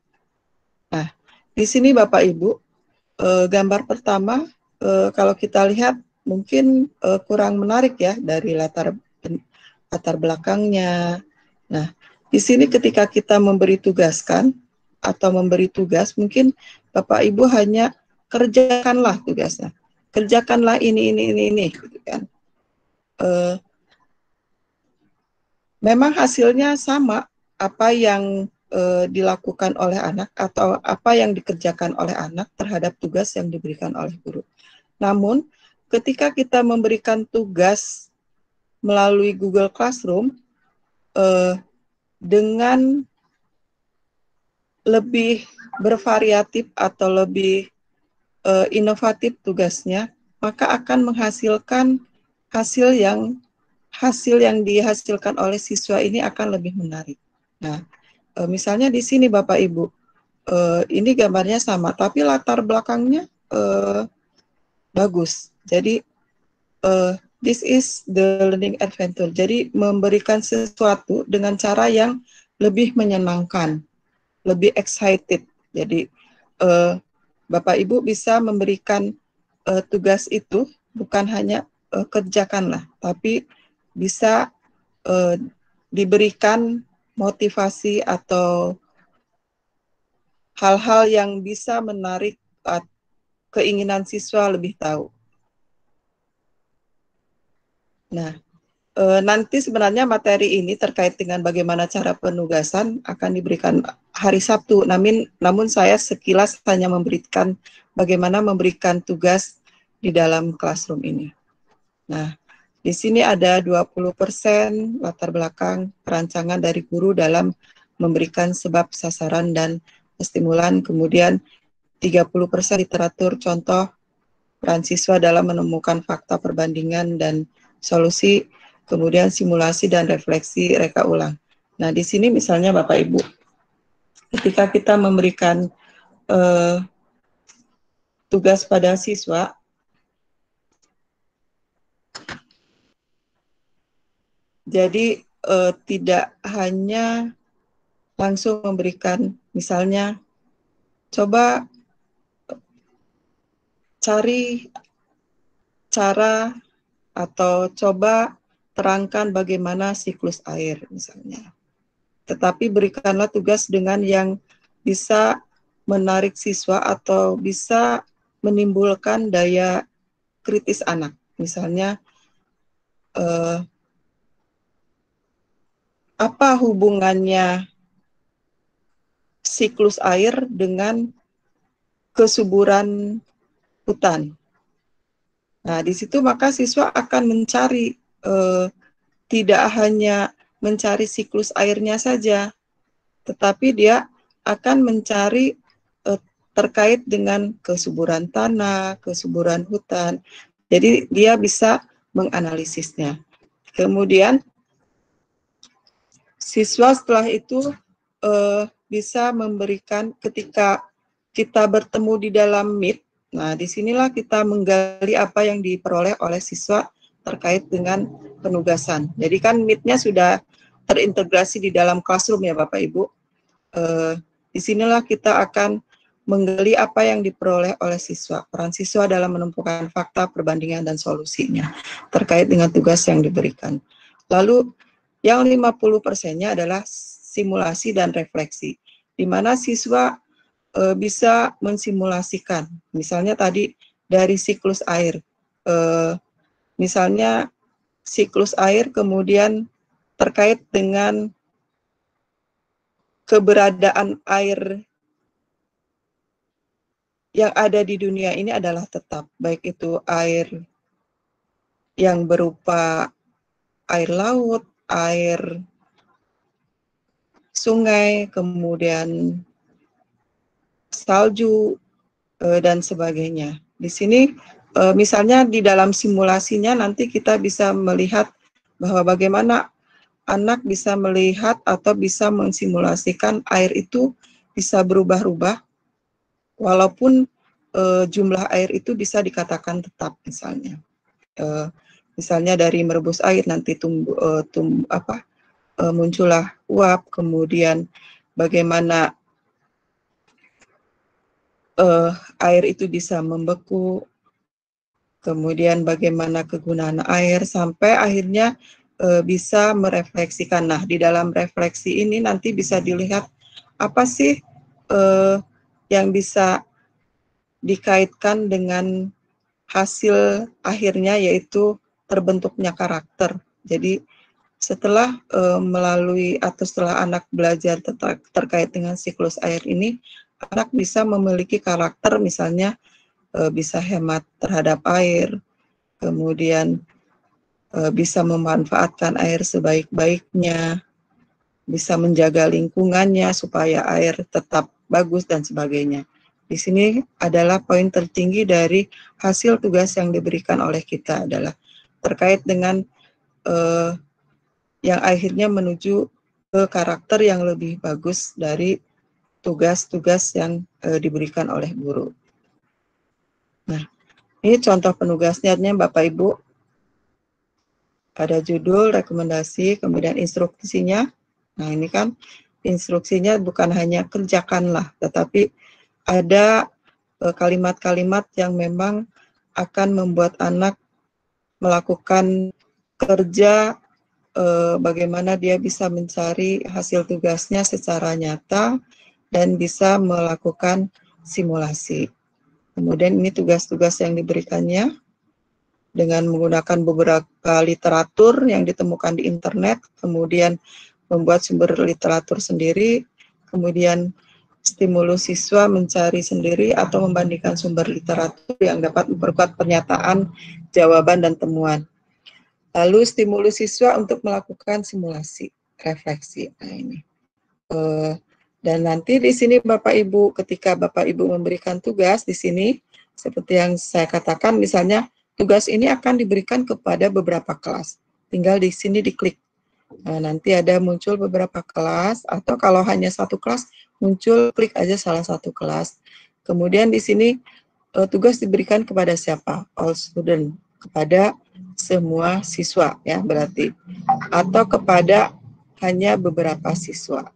Nah, di sini Bapak Ibu, gambar pertama, kalau kita lihat mungkin kurang menarik ya dari latar belakangnya. Nah, di sini ketika kita memberi tugas, mungkin Bapak Ibu hanya kerjakanlah tugasnya. Kerjakanlah ini, gitu kan. Memang hasilnya sama, apa yang dilakukan oleh anak atau apa yang dikerjakan oleh anak terhadap tugas yang diberikan oleh guru. Namun, ketika kita memberikan tugas melalui Google Classroom, dengan lebih bervariatif atau lebih inovatif tugasnya, maka akan menghasilkan hasil yang dihasilkan oleh siswa ini akan lebih menarik. Nah, misalnya di sini Bapak Ibu, ini gambarnya sama, tapi latar belakangnya bagus. Jadi, this is the learning adventure. Jadi, memberikan sesuatu dengan cara yang lebih menyenangkan, lebih excited. Jadi, Bapak Ibu bisa memberikan tugas itu bukan hanya kerjakanlah, tapi bisa diberikan motivasi atau hal-hal yang bisa menarik keinginan siswa lebih tahu. Nah, nanti sebenarnya materi ini terkait dengan bagaimana cara penugasan akan diberikan hari Sabtu. Namun saya sekilas hanya memberikan bagaimana memberikan tugas di dalam classroom ini. Nah, di sini ada 20% latar belakang perancangan dari guru dalam memberikan sebab, sasaran, dan stimulan. Kemudian 30% literatur contoh peran siswa dalam menemukan fakta perbandingan dan solusi. Kemudian simulasi dan refleksi reka ulang. Nah, di sini misalnya Bapak Ibu, ketika kita memberikan tugas pada siswa, jadi tidak hanya langsung memberikan, misalnya, coba cari cara atau coba terangkan bagaimana siklus air misalnya. Tetapi berikanlah tugas dengan yang bisa menarik siswa atau bisa menimbulkan daya kritis anak. Misalnya, apa hubungannya siklus air dengan kesuburan hutan? Nah, di situ maka siswa akan mencari, tidak hanya mencari siklus airnya saja, tetapi dia akan mencari terkait dengan kesuburan tanah, kesuburan hutan. Jadi dia bisa menganalisisnya. Kemudian siswa setelah itu bisa memberikan, ketika kita bertemu di dalam Meet, nah disinilah kita menggali apa yang diperoleh oleh siswa terkait dengan penugasan. Jadi kan Meet-nya sudah terintegrasi di dalam Classroom ya Bapak Ibu. Disinilah kita akan menggali apa yang diperoleh oleh siswa, peran siswa dalam menemukan fakta, perbandingan, dan solusinya terkait dengan tugas yang diberikan. Lalu yang 50%-nya adalah simulasi dan refleksi, di mana siswa bisa mensimulasikan, misalnya tadi dari siklus air, misalnya siklus air kemudian terkait dengan keberadaan air yang ada di dunia ini adalah tetap, baik itu air yang berupa air laut, air sungai, kemudian salju, dan sebagainya. Di sini misalnya di dalam simulasinya nanti kita bisa melihat bahwa bagaimana anak bisa melihat atau bisa mensimulasikan air itu bisa berubah-ubah, walaupun jumlah air itu bisa dikatakan tetap, misalnya. Misalnya dari merebus air nanti muncullah uap, kemudian bagaimana air itu bisa membeku, kemudian bagaimana kegunaan air, sampai akhirnya bisa merefleksikan. Nah, di dalam refleksi ini nanti bisa dilihat apa sih yang bisa dikaitkan dengan hasil akhirnya, yaitu terbentuknya karakter. Jadi setelah melalui atau setelah anak belajar terkait dengan siklus air ini, anak bisa memiliki karakter, misalnya bisa hemat terhadap air, kemudian bisa memanfaatkan air sebaik-baiknya, bisa menjaga lingkungannya supaya air tetap bagus dan sebagainya. Di sini adalah poin tertinggi dari hasil tugas yang diberikan oleh kita, adalah terkait dengan yang akhirnya menuju ke karakter yang lebih bagus dari tugas-tugas yang diberikan oleh guru. Nah, ini contoh penugasnya Bapak Ibu. Ada judul, rekomendasi, kemudian instruksinya. Nah, ini kan instruksinya bukan hanya kerjakanlah, tetapi ada kalimat-kalimat yang memang akan membuat anak melakukan kerja, bagaimana dia bisa mencari hasil tugasnya secara nyata dan bisa melakukan simulasi. Kemudian ini tugas-tugas yang diberikannya dengan menggunakan beberapa literatur yang ditemukan di internet, kemudian membuat sumber literatur sendiri, kemudian stimulus siswa mencari sendiri atau membandingkan sumber literatur yang dapat memperkuat pernyataan, jawaban, dan temuan. Lalu stimulus siswa untuk melakukan simulasi, refleksi. Nah, ini. Dan nanti di sini Bapak Ibu, ketika Bapak Ibu memberikan tugas di sini, seperti yang saya katakan, misalnya tugas ini akan diberikan kepada beberapa kelas. Tinggal di sini diklik. Nah, nanti ada muncul beberapa kelas, atau kalau hanya satu kelas, muncul klik aja salah satu kelas. Kemudian di sini tugas diberikan kepada siapa? All student, kepada semua siswa, ya berarti. Atau kepada hanya beberapa siswa.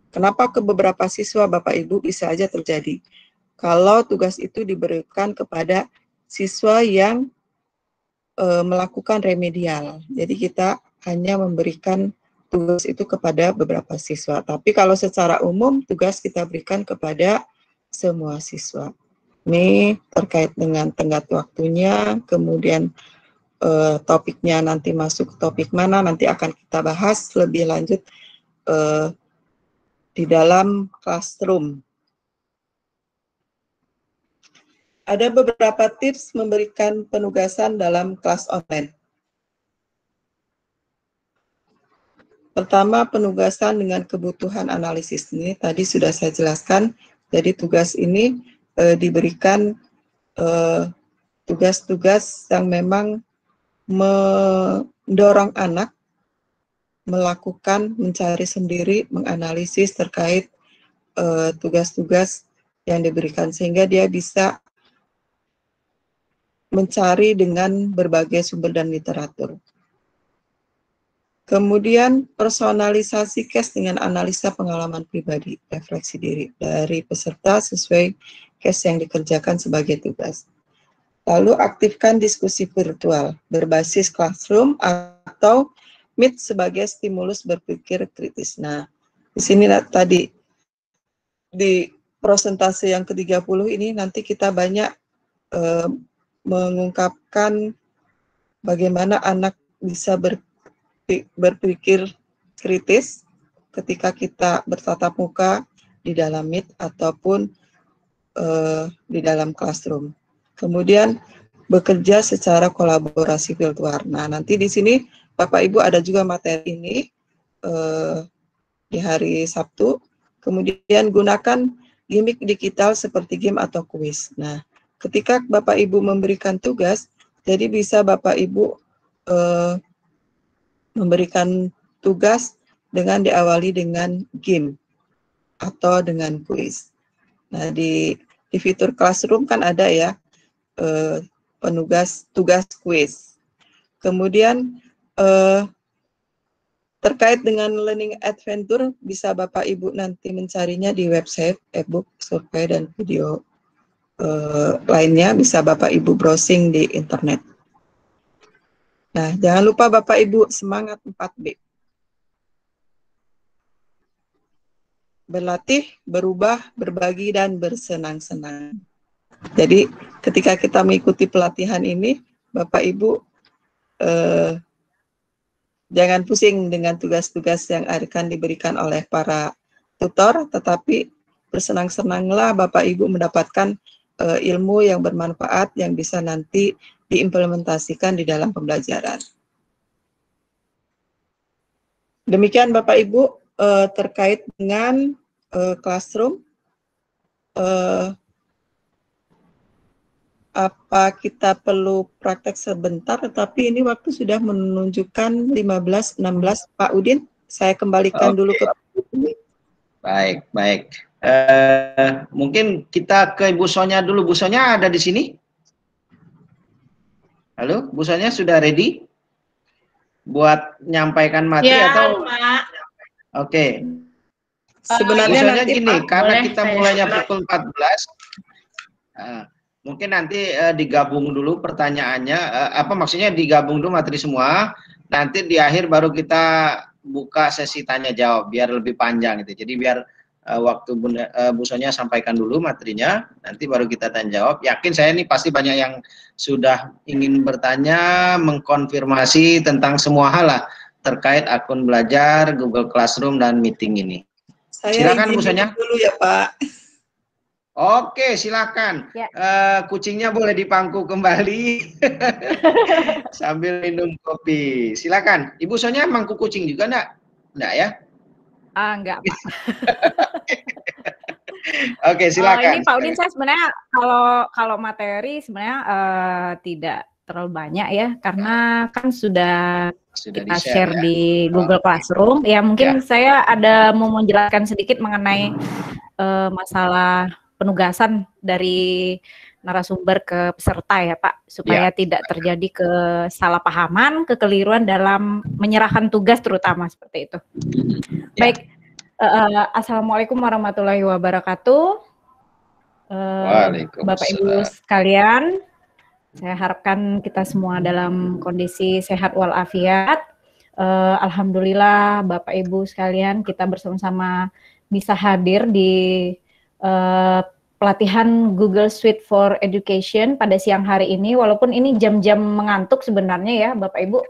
Kenapa ke beberapa siswa, Bapak Ibu? Bisa aja terjadi kalau tugas itu diberikan kepada siswa yang melakukan remedial. Jadi kita hanya memberikan tugas itu kepada beberapa siswa. Tapi kalau secara umum tugas kita berikan kepada semua siswa. Ini terkait dengan tenggat waktunya, kemudian topiknya nanti masuk ke topik mana, nanti akan kita bahas lebih lanjut di dalam classroom. Ada beberapa tips memberikan penugasan dalam kelas online. Pertama, penugasan dengan kebutuhan analisis. Ini tadi sudah saya jelaskan. Jadi tugas ini diberikan tugas-tugas yang memang mendorong anak melakukan, mencari sendiri, menganalisis terkait tugas-tugas yang diberikan, sehingga dia bisa mencari dengan berbagai sumber dan literatur. Kemudian personalisasi case dengan analisa pengalaman pribadi, refleksi diri dari peserta sesuai case yang dikerjakan sebagai tugas. Lalu aktifkan diskusi virtual berbasis classroom atau Meet sebagai stimulus berpikir kritis. Nah, di sini tadi di presentasi yang ke-30 ini nanti kita banyak mengungkapkan bagaimana anak bisa berpikir kritis ketika kita bertatap muka di dalam Meet ataupun di dalam classroom. Kemudian bekerja secara kolaborasi virtual. Nah, nanti di sini Bapak Ibu ada juga materi ini di hari Sabtu. Kemudian gunakan gimmick digital seperti game atau kuis. Nah, ketika Bapak Ibu memberikan tugas, jadi bisa Bapak Ibu memberikan tugas dengan diawali dengan game atau dengan kuis. Nah, di fitur Classroom kan ada ya tugas kuis. Kemudian terkait dengan learning adventure bisa Bapak Ibu nanti mencarinya di website, e-book, survei, dan video lainnya bisa Bapak Ibu browsing di internet. Nah, jangan lupa Bapak Ibu semangat 4B. Berlatih, berubah, berbagi, dan bersenang-senang. Jadi ketika kita mengikuti pelatihan ini, Bapak Ibu jangan pusing dengan tugas-tugas yang akan diberikan oleh para tutor, tetapi bersenang-senanglah Bapak Ibu mendapatkan ilmu yang bermanfaat yang bisa nanti diimplementasikan di dalam pembelajaran. Demikian Bapak Ibu terkait dengan classroom. Apa kita perlu praktek sebentar, tetapi ini waktu sudah menunjukkan 15.16 Pak Udin. Saya kembalikan dulu ke Pak Udin. Baik, baik. Mungkin kita ke Bu Sonya dulu. Bu Sonya ada di sini? Halo, Bu Sonya sudah ready buat menyampaikan materi Ya, atau? Pak. Oke. Sebenarnya Bu Sonya nanti gini, Pak, karena boleh kita saya mulainya start. pukul 14. Mungkin nanti digabung dulu pertanyaannya, maksudnya digabung dulu materi semua, nanti di akhir baru kita buka sesi tanya jawab biar lebih panjang gitu. Jadi biar waktu Bu Sonya sampaikan dulu materinya, nanti baru kita tanya jawab. Yakin saya ini pasti banyak yang sudah ingin bertanya, mengkonfirmasi tentang semua hal lah terkait akun belajar, Google Classroom, dan meeting ini. saya Silakan Bu Sonya. dulu ya Pak. Oke, silakan. Ya. Kucingnya boleh dipangku kembali sambil minum kopi. Silakan. Ibu Sonya mangku kucing juga enggak? Enggak ya? Enggak, Pak. Oke, silakan. Ini Pak Udin, saya sebenarnya kalau materi sebenarnya tidak terlalu banyak ya, karena kan sudah kita share ya? di Google Classroom. Ya mungkin saya ada mau menjelaskan sedikit mengenai masalah penugasan dari narasumber ke peserta ya Pak, supaya tidak terjadi kesalahpahaman, kekeliruan dalam menyerahkan tugas terutama seperti itu. Baik, Assalamualaikum warahmatullahi wabarakatuh. Bapak Ibu sekalian, saya harapkan kita semua dalam kondisi sehat walafiat. Alhamdulillah Bapak Ibu sekalian, kita bersama-sama bisa hadir di pelatihan Google Suite for Education pada siang hari ini, walaupun ini jam-jam mengantuk sebenarnya ya Bapak Ibu.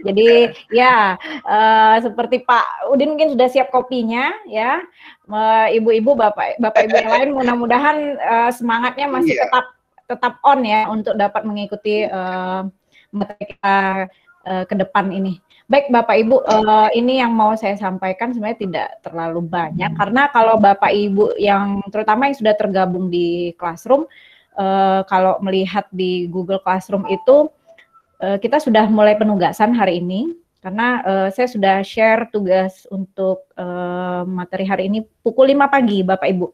Jadi ya seperti Pak Udin mungkin sudah siap kopinya ya, ibu-ibu bapak-ibu yang lain mudah-mudahan semangatnya masih tetap on ya untuk dapat mengikuti materi kita ke depan ini. Baik Bapak Ibu, ini yang mau saya sampaikan sebenarnya tidak terlalu banyak, karena kalau Bapak Ibu yang terutama yang sudah tergabung di Classroom, kalau melihat di Google Classroom itu kita sudah mulai penugasan hari ini, karena saya sudah share tugas untuk materi hari ini pukul 5 pagi Bapak Ibu.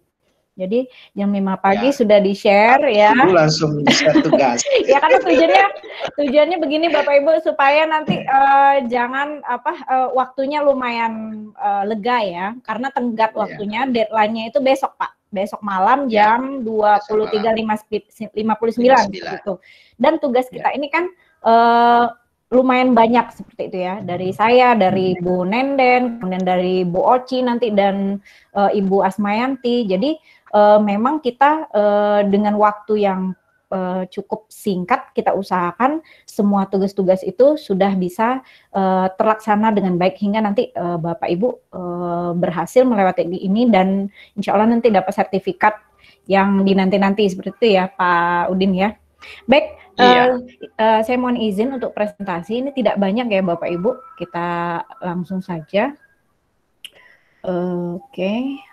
Jadi jam 5 pagi sudah di-share ya. Langsung di-share tugas. Ya karena tujuannya begini Bapak Ibu, supaya nanti jangan waktunya lumayan lega ya, karena tenggat waktunya, deadline-nya itu besok Pak. Besok malam jam 23.59 gitu. Dan tugas kita ini kan lumayan banyak seperti itu ya, dari saya, dari Bu Nenden, kemudian dari Bu Oci nanti, dan Ibu Asmayanti. Jadi memang kita dengan waktu yang cukup singkat, kita usahakan semua tugas-tugas itu sudah bisa terlaksana dengan baik hingga nanti Bapak Ibu berhasil melewati ini, dan insya Allah nanti dapat sertifikat yang dinanti-nanti seperti itu ya Pak Udin ya. Baik, saya mohon izin untuk presentasi, ini tidak banyak ya Bapak Ibu, kita langsung saja. Oke.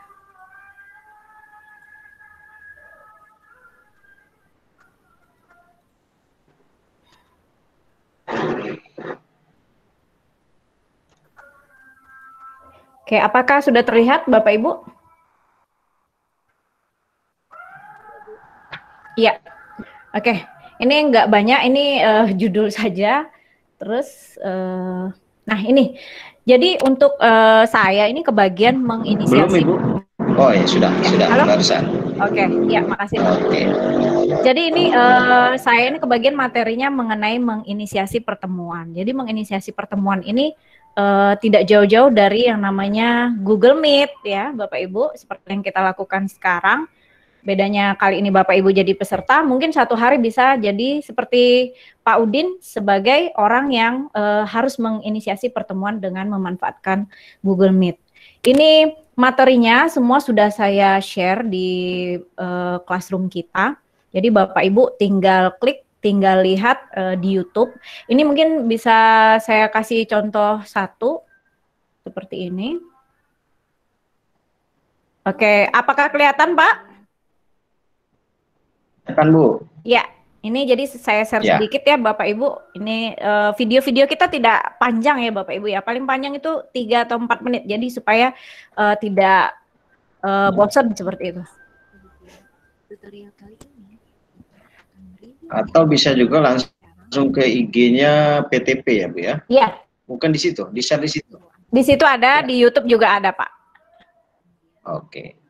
Oke, apakah sudah terlihat Bapak Ibu? Iya. Oke, ini nggak banyak, ini judul saja. Terus, nah ini, jadi untuk saya ini kebagian menginisiasi. Belum Ibu? Oh ya sudah, Halo? barusan. Oke, ya makasih. Oke. Jadi ini saya ini kebagian materinya mengenai menginisiasi pertemuan. Jadi menginisiasi pertemuan ini tidak jauh-jauh dari yang namanya Google Meet ya Bapak Ibu, seperti yang kita lakukan sekarang. Bedanya kali ini Bapak Ibu jadi peserta, mungkin satu hari bisa jadi seperti Pak Udin sebagai orang yang harus menginisiasi pertemuan dengan memanfaatkan Google Meet. Ini materinya semua sudah saya share di classroom kita. Jadi Bapak Ibu tinggal klik, tinggal lihat di YouTube. Ini mungkin bisa saya kasih contoh satu seperti ini. Oke, apakah kelihatan Pak? Kan Bu? Ya, ini jadi saya share sedikit ya Bapak Ibu. Ini video-video kita tidak panjang ya Bapak Ibu ya. Paling panjang itu 3 atau 4 menit. Jadi supaya tidak bosan seperti itu. Atau bisa juga langsung ke IG-nya PTP ya Bu ya? Iya. Bukan di situ, di-share di situ. Di situ ada, di YouTube juga ada Pak. Oke.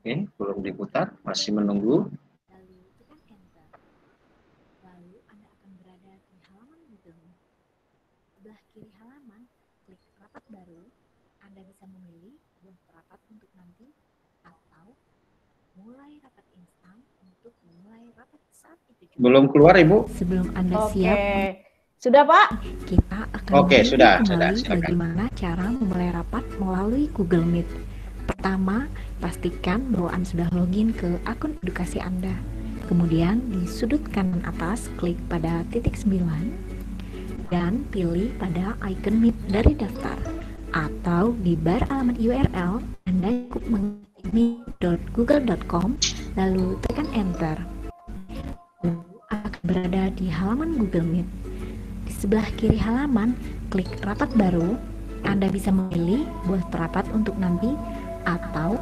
Oke, belum diputar, masih menunggu. Lalu Anda akan berada di halaman Google. Sebelah kiri halaman, klik rapat baru. Anda bisa memilih buat rapat untuk nanti atau mulai rapat instan untuk memulai rapat saat itu juga. Belum keluar Ibu? Sebelum Anda siap, sudah Pak? Kita akan sudah, kembali silakan. bagaimana cara memulai rapat melalui Google Meet. Pertama, pastikan bahwa Anda sudah login ke akun edukasi Anda. Kemudian di sudut kanan atas, klik pada titik 9 dan pilih pada icon Meet dari daftar. Atau di bar alamat URL, Anda cukup mengetik meet.google.com lalu tekan Enter. Lalu akan berada di halaman Google Meet. Di sebelah kiri halaman, klik rapat baru. Anda bisa memilih buat rapat untuk nanti atau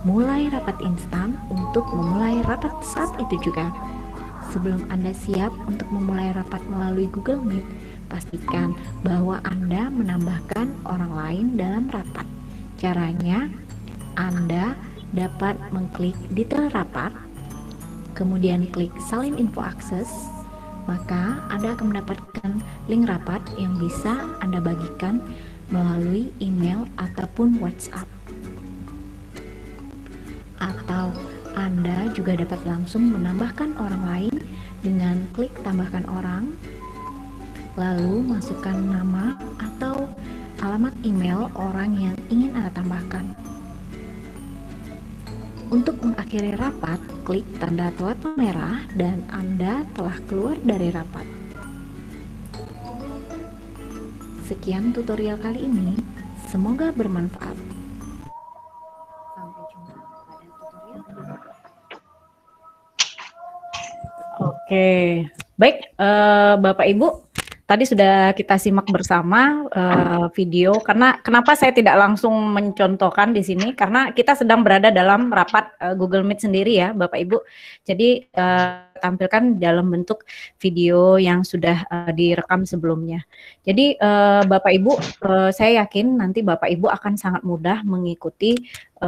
mulai rapat instan untuk memulai rapat saat itu juga. Sebelum Anda siap untuk memulai rapat melalui Google Meet, pastikan bahwa Anda menambahkan orang lain dalam rapat. Caranya, Anda dapat mengklik detail rapat, kemudian klik salin info akses, maka Anda akan mendapatkan link rapat yang bisa Anda bagikan melalui email ataupun WhatsApp. Atau Anda juga dapat langsung menambahkan orang lain dengan klik tambahkan orang, lalu masukkan nama atau alamat email orang yang ingin Anda tambahkan. Untuk mengakhiri rapat, klik tanda telepon merah dan Anda telah keluar dari rapat. Sekian tutorial kali ini, semoga bermanfaat. Sampai jumpa pada tutorial berikutnya. Oke, baik Bapak Ibu, tadi sudah kita simak bersama video. Karena kenapa saya tidak langsung mencontohkan di sini? Karena kita sedang berada dalam rapat Google Meet sendiri ya, Bapak Ibu. Jadi tampilkan dalam bentuk video yang sudah direkam sebelumnya. Jadi Bapak Ibu, saya yakin nanti Bapak Ibu akan sangat mudah mengikuti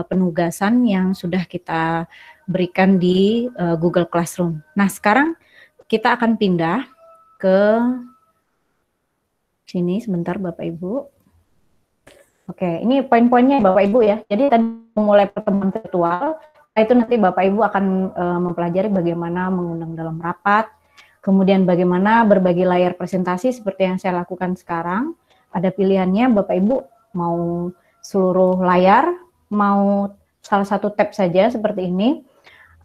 penugasan yang sudah kita berikan di Google Classroom. Nah, sekarang kita akan pindah ke sini sebentar Bapak Ibu. Oke, ini poin-poinnya Bapak Ibu ya. Jadi tadi memulai pertemuan virtual, itu nanti Bapak Ibu akan mempelajari bagaimana mengundang dalam rapat, kemudian bagaimana berbagi layar presentasi seperti yang saya lakukan sekarang. Ada pilihannya Bapak Ibu mau seluruh layar, mau salah satu tab saja seperti ini,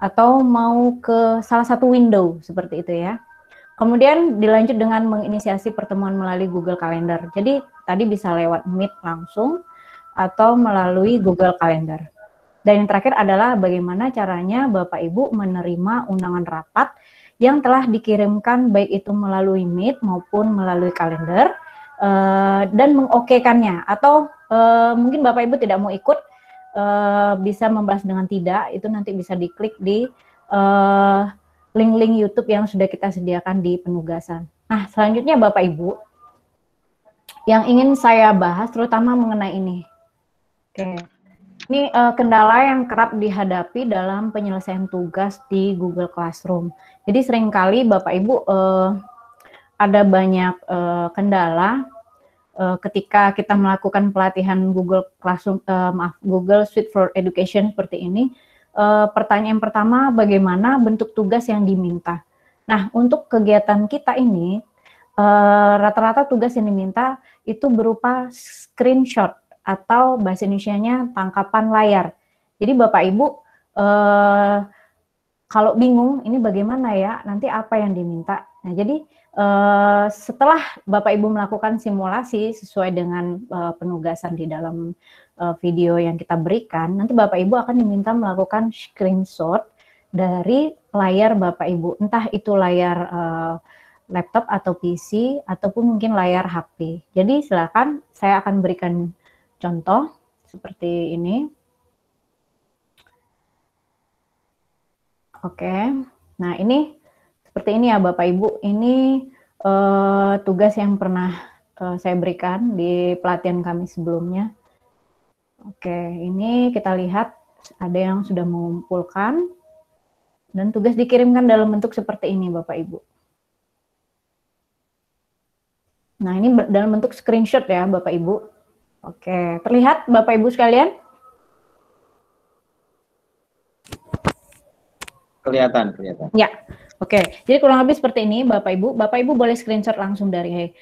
atau mau ke salah satu window seperti itu ya. Kemudian dilanjut dengan menginisiasi pertemuan melalui Google Calendar. Jadi tadi bisa lewat Meet langsung atau melalui Google Calendar. Dan yang terakhir adalah bagaimana caranya Bapak Ibu menerima undangan rapat yang telah dikirimkan baik itu melalui Meet maupun melalui Calendar dan mengokekannya. Atau mungkin Bapak Ibu tidak mau ikut, bisa membahas dengan tidak, itu nanti bisa diklik di link-link YouTube yang sudah kita sediakan di penugasan. Nah, selanjutnya Bapak Ibu, yang ingin saya bahas terutama mengenai ini. Oke, ini kendala yang kerap dihadapi dalam penyelesaian tugas di Google Classroom. Jadi seringkali Bapak Ibu ada banyak kendala ketika kita melakukan pelatihan Google Classroom, Google Suite for Education seperti ini. Pertanyaan pertama, bagaimana bentuk tugas yang diminta? Nah, untuk kegiatan kita ini, rata-rata tugas yang diminta itu berupa screenshot atau bahasa Indonesianya tangkapan layar. Jadi Bapak Ibu, kalau bingung ini bagaimana ya, nanti apa yang diminta? Nah, jadi setelah Bapak Ibu melakukan simulasi sesuai dengan penugasan di dalam video yang kita berikan, nanti Bapak Ibu akan diminta melakukan screenshot dari layar Bapak Ibu, entah itu layar laptop atau PC ataupun mungkin layar HP. Jadi silakan, saya akan berikan contoh seperti ini. Oke, nah ini seperti ini ya Bapak Ibu, ini tugas yang pernah saya berikan di pelatihan kami sebelumnya. Oke, ini kita lihat ada yang sudah mengumpulkan dan tugas dikirimkan dalam bentuk seperti ini Bapak Ibu. Nah, ini dalam bentuk screenshot ya Bapak Ibu. Oke, terlihat Bapak Ibu sekalian? Kelihatan. Ya, oke. Jadi kurang lebih seperti ini Bapak Ibu. Bapak Ibu boleh screenshot langsung dari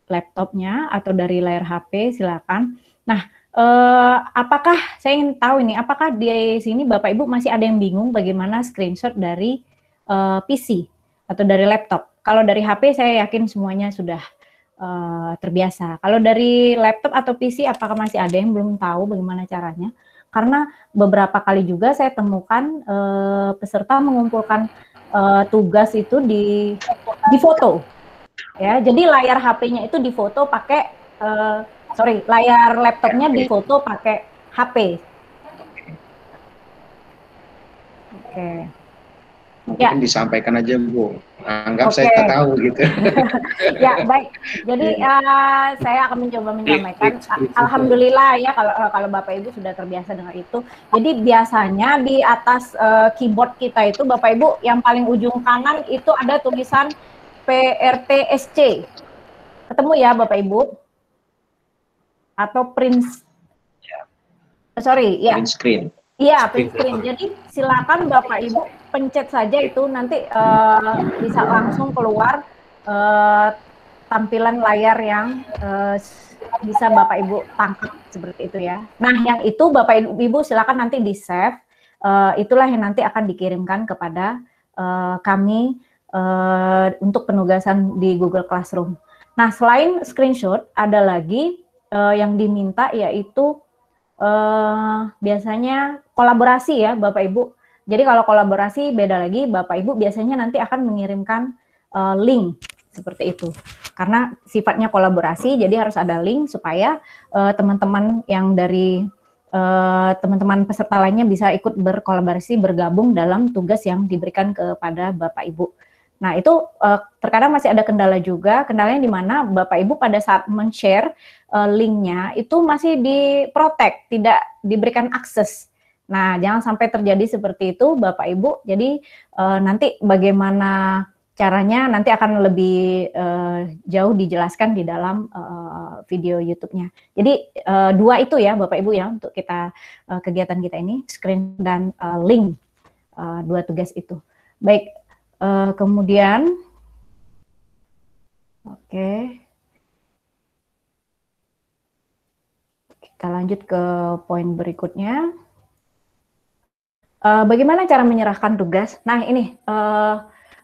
laptopnya atau dari layar HP, silakan. Nah, apakah saya ingin tahu ini, apakah di sini Bapak Ibu masih ada yang bingung bagaimana screenshot dari PC atau dari laptop? Kalau dari HP saya yakin semuanya sudah terbiasa. Kalau dari laptop atau PC apakah masih ada yang belum tahu bagaimana caranya? Karena beberapa kali juga saya temukan peserta mengumpulkan tugas itu di foto. Ya, jadi layar HP-nya itu difoto pakai layar laptopnya difoto pakai HP. Oke. Mungkin disampaikan aja Bu. Anggap saya tak tahu gitu. Ya, baik. Jadi saya akan mencoba menyampaikan. Alhamdulillah ya kalau Bapak Ibu sudah terbiasa dengan itu. Jadi biasanya di atas keyboard kita itu Bapak Ibu yang paling ujung kanan itu ada tulisan PRTSC. Ketemu ya Bapak Ibu? Atau print print screen. Iya, print screen. Jadi silakan Bapak Ibu pencet saja itu nanti bisa langsung keluar tampilan layar yang bisa Bapak Ibu tangkap seperti itu ya. Nah, yang itu Bapak Ibu silakan nanti di-save. Itulah yang nanti akan dikirimkan kepada kami untuk penugasan di Google Classroom. Nah, selain screenshot ada lagi yang diminta yaitu biasanya kolaborasi ya Bapak Ibu. Jadi kalau kolaborasi beda lagi, Bapak Ibu biasanya nanti akan mengirimkan link seperti itu. Karena sifatnya kolaborasi, jadi harus ada link supaya teman-teman yang dari teman-teman peserta lainnya bisa ikut berkolaborasi, bergabung dalam tugas yang diberikan kepada Bapak Ibu. Nah, itu terkadang masih ada kendala juga, kendalanya di mana Bapak Ibu pada saat men-share linknya itu masih diprotek, tidak diberikan akses. Nah, jangan sampai terjadi seperti itu Bapak Ibu. Jadi nanti bagaimana caranya nanti akan lebih jauh dijelaskan di dalam video YouTube-nya. Jadi dua itu ya Bapak Ibu ya untuk kita kegiatan kita ini, screen dan link, dua tugas itu. Baik, kemudian oke. Kita lanjut ke poin berikutnya. Bagaimana cara menyerahkan tugas? Nah, ini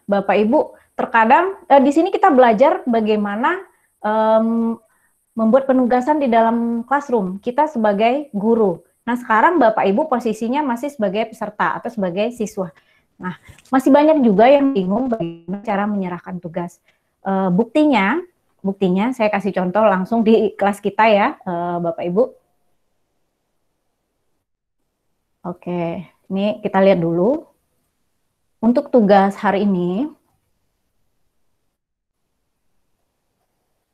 Bapak Ibu, terkadang di sini kita belajar bagaimana membuat penugasan di dalam classroom, kita sebagai guru. Nah, sekarang Bapak Ibu posisinya masih sebagai peserta atau sebagai siswa. Nah, masih banyak juga yang bingung bagaimana cara menyerahkan tugas. Buktinya saya kasih contoh langsung di kelas kita ya, Bapak Ibu. Oke, ini kita lihat dulu. Untuk tugas hari ini,